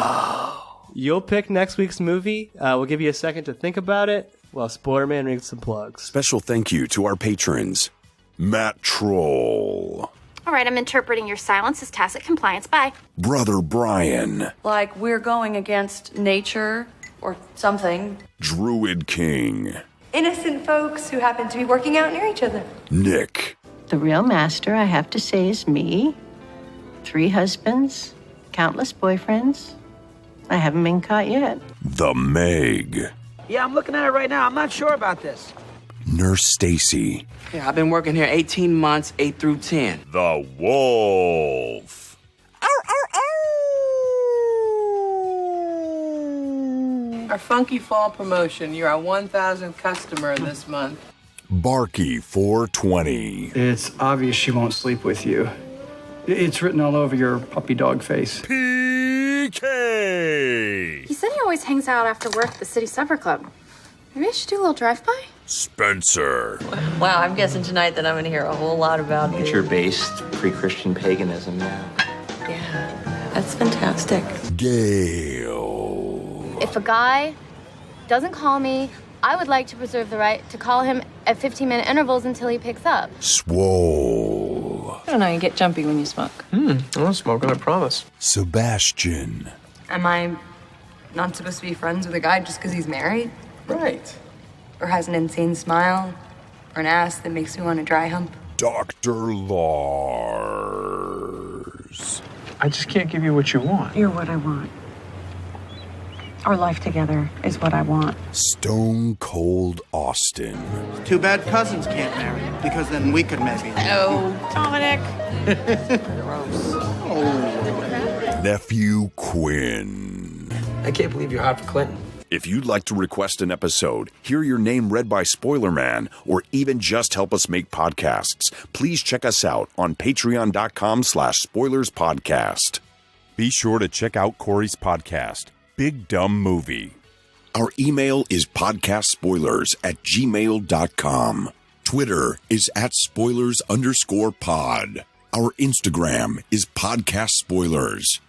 You'll pick next week's movie. We'll give you a second to think about it while Spoiler Man reads some plugs. Special thank you to our patrons, Matt Troll, All right, I'm interpreting your silence as tacit compliance. Bye. Brother Brian, Like we're going against nature or something. Druid King, Innocent folks who happen to be working out near each other. Nick, The real master, I have to say, is me. 3 husbands, countless boyfriends. I haven't been caught yet. The Meg, Yeah, I'm looking at it right now. I'm not sure about this. Nurse Stacy, Yeah, I've been working here 18 months, 8 through 10. The Wolf, Our funky fall promotion. You're our 1,000th customer this month. Barky 420. It's obvious she won't sleep with you. It's written all over your puppy dog face. PK. He said he always hangs out after work at the City Supper Club. Maybe I should do a little drive-by? Spencer. Wow, I'm guessing tonight that I'm going to hear a whole lot about nature-based pre-Christian paganism, yeah. Yeah, that's fantastic. Gail. If a guy doesn't call me, I would like to preserve the right to call him at 15-minute intervals until he picks up. Swole. I don't know, you get jumpy when you smoke. I'm not smoking, I promise. Sebastian. Am I not supposed to be friends with a guy just because he's married? Right. Or has an insane smile? Or an ass that makes me want to dry hump? Dr. Lars. I just can't give you what you want. You're what I want. Our life together is what I want. Stone Cold Austin. Too bad cousins can't marry, because then we could maybe. Oh, Dominic. Nephew Quinn. I can't believe you're hot for Clinton. If you'd like to request an episode, hear your name read by Spoiler Man, or even just help us make podcasts, please check us out on patreon.com/spoilerspodcast. Be sure to check out Corey's podcast, Big Dumb Movie. Our email is podcastspoilers@gmail.com. Twitter is @spoilers_pod. Our Instagram is Podcast Spoilers.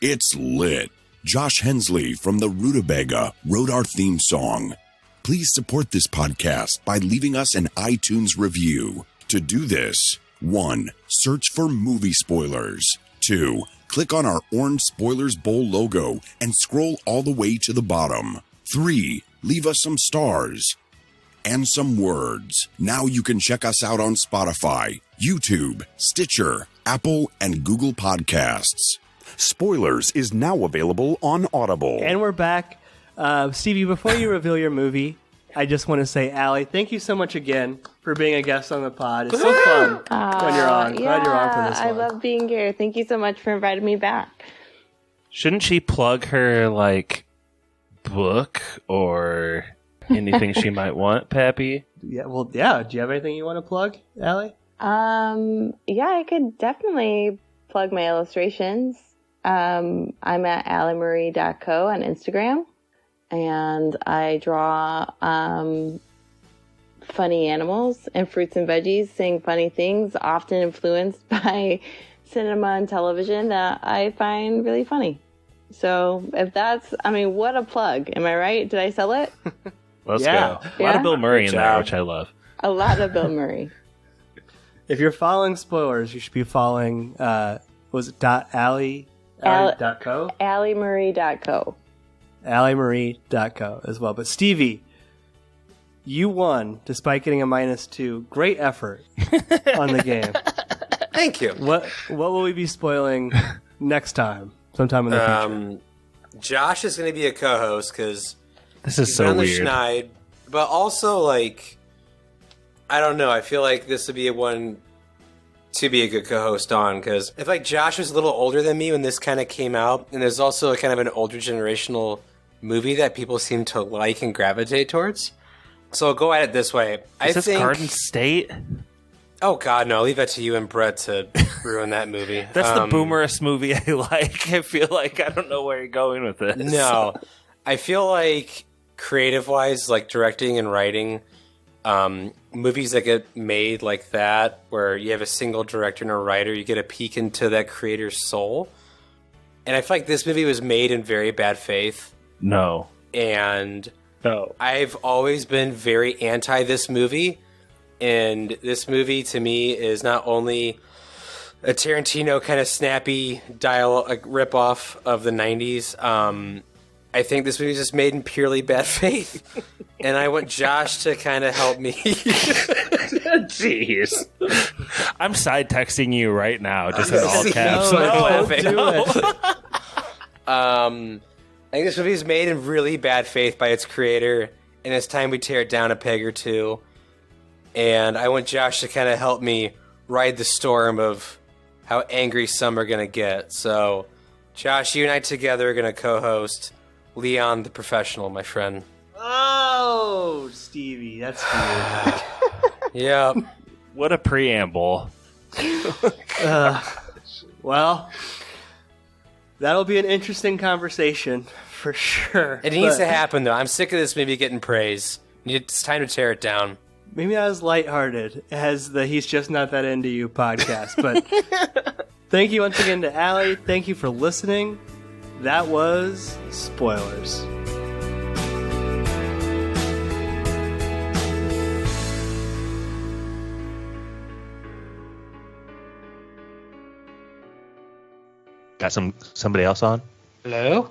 It's lit. Josh Hensley from the Rutabaga wrote our theme song. Please support this podcast by leaving us an iTunes review. To do this, 1. Search for Movie Spoilers. 2. Click on our orange Spoilers Bowl logo and scroll all the way to the bottom. 3. Leave us some stars and some words. Now you can check us out on Spotify, YouTube, Stitcher, Apple, and Google Podcasts. Spoilers is now available on Audible. And we're back. Stevie, before you reveal your movie, I just want to say, Allie, thank you so much again for being a guest on the pod. It's so fun when you're on. Glad you're on for this one. I love being here. Thank you so much for inviting me back. Shouldn't she plug her, book or anything she might want, Pappy? Yeah, well, yeah. Do you have anything you want to plug, Allie? Yeah, I could definitely plug my illustrations. I'm at alliemarie.co on Instagram, and I draw funny animals and fruits and veggies saying funny things, often influenced by cinema and television that I find really funny. So if that's, what a plug. Am I right? Did I sell it? Let's go. A lot of Bill Murray in there, which I love. A lot of Bill Murray. If you're following Spoilers, you should be following, was it .Allie? Allie.co? alliemarie.co. alliemarie.co as well. But Stevie, you won despite getting a -2. Great effort on the game. Thank you. What will we be spoiling next time? Sometime in the future. Josh is going to be a co-host because this is so weird. Schneid, but also I don't know. I feel like this would be one to be a good co-host on, because I feel like Josh was a little older than me when this kind of came out, and there's also kind of an older generational movie that people seem to like and gravitate towards. So I'll go at it this way. Is this Garden State? Oh God, no! I'll leave that to you and Brett to ruin that movie. That's the boomerist movie I like. I feel like I don't know where you're going with this. No, I feel like creative-wise, directing and writing, movies that get made like that, where you have a single director and a writer, you get a peek into that creator's soul. And I feel like this movie was made in very bad faith. No. And no. I've always been very anti this movie. And this movie, to me, is not only a Tarantino kind of snappy dialogue ripoff of the 90s. I think this movie is just made in purely bad faith. And I want Josh to kind of help me. Jeez. I'm side texting you right now, just in all caps. Don't do it. I think this movie is made in really bad faith by its creator, and it's time we tear it down a peg or two. And I want Josh to kind of help me ride the storm of how angry some are going to get. So, Josh, you and I together are going to co-host Leon the professional, my friend. Oh, Stevie, that's weird. Yeah. What a preamble. Well, that'll be an interesting conversation for sure. It needs to happen, though. I'm sick of this movie getting praise. It's time to tear it down. Maybe I was lighthearted as the He's Just Not That Into You podcast, but thank you once again to Allie. Thank you for listening. That was Spoilers. Got somebody else on? Hello?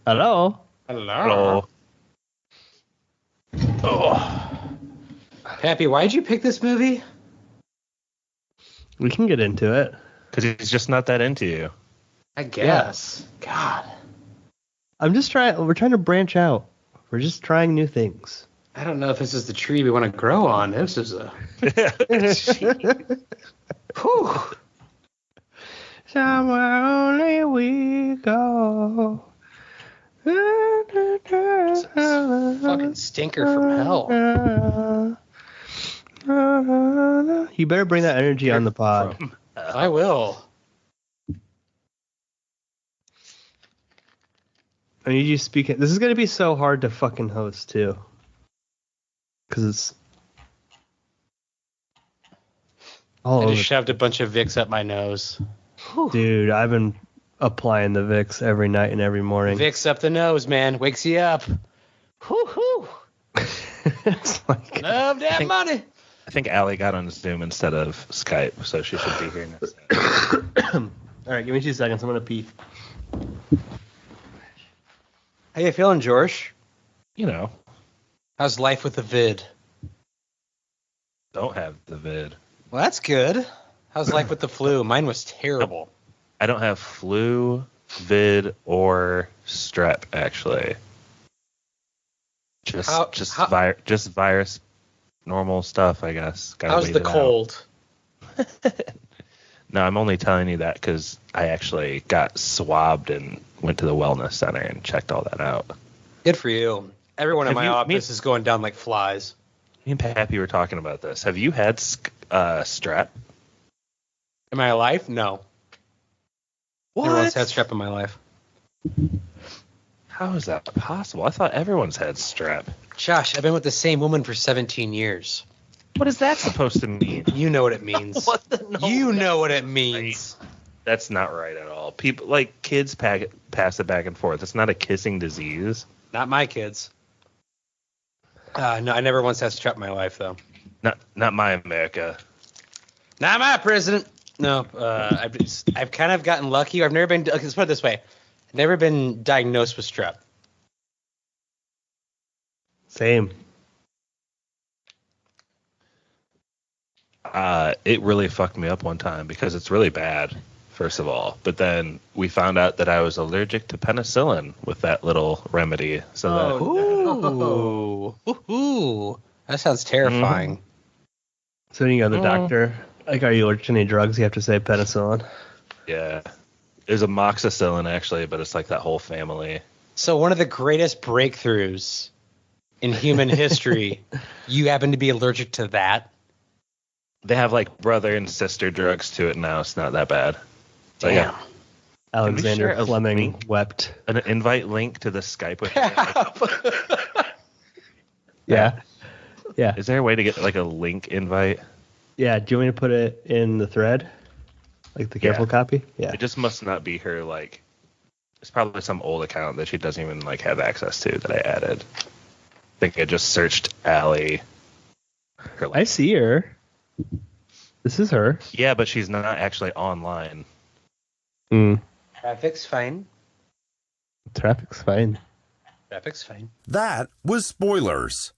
Hello? Hello? Oh. Pappy, why'd you pick this movie? We can get into it. Because he's just not that into you. I guess. God. We're trying to branch out. We're just trying new things. I don't know if this is the tree we want to grow on. This is a... Whew. Somewhere only we go. It's a fucking stinker from hell. You better bring that energy on the pod. I will. I need you speaking. This is going to be so hard to fucking host, too. Because it's... I just shoved a bunch of Vicks up my nose. Dude, I've been applying the Vicks every night and every morning. Vicks up the nose, man. Wakes you up. Whoo-hoo. It's like... Love that money. I think Allie got on Zoom instead of Skype, so she should be here next time. All right, give me 2 seconds. I'm going to pee. How you feeling, George? You know. How's life with the vid? Don't have the vid. Well, that's good. How's life with the flu? Mine was terrible. I don't have flu, vid, or strep, actually. Just virus, normal stuff, I guess. How's the cold? No, I'm only telling you that because I actually got swabbed and went to the wellness center and checked all that out. Good for you. Everyone in my office is going down like flies. Me and Pappy were talking about this. Have you had strep? In my life? No. What? Never once had strep in my life. How is that possible? I thought everyone's had strep. Josh, I've been with the same woman for 17 years. What is that supposed to mean? You know what it means. You know what it means. That's not right at all. People like kids pass it back and forth. It's not a kissing disease. Not my kids. No, I never once had strep in my life, though. Not my America. Not my president. No, I've kind of gotten lucky. I've never been. Let's put it this way: I've never been diagnosed with strep. Same. It really fucked me up one time because it's really bad, first of all. But then we found out that I was allergic to penicillin with that little remedy. So that sounds terrifying. So when you go to the doctor, like, are you allergic to any drugs? You have to say penicillin. Yeah. There's amoxicillin, actually, but it's like that whole family. So one of the greatest breakthroughs in human history, you happen to be allergic to that? They have like brother and sister drugs to it now. It's not that bad. Damn. Yeah. Alexander Fleming wept. An invite link to the Skype with Yeah. Yeah. Is there a way to get like a link invite? Yeah. Do you want me to put it in the thread? Like the careful copy? Yeah. It just must not be her, like, it's probably some old account that she doesn't even like have access to that I added. I think I just searched Allie. I see her. This is her. Yeah, but she's not actually online. Traffic's fine. Traffic's fine. Traffic's fine. That was Spoilers.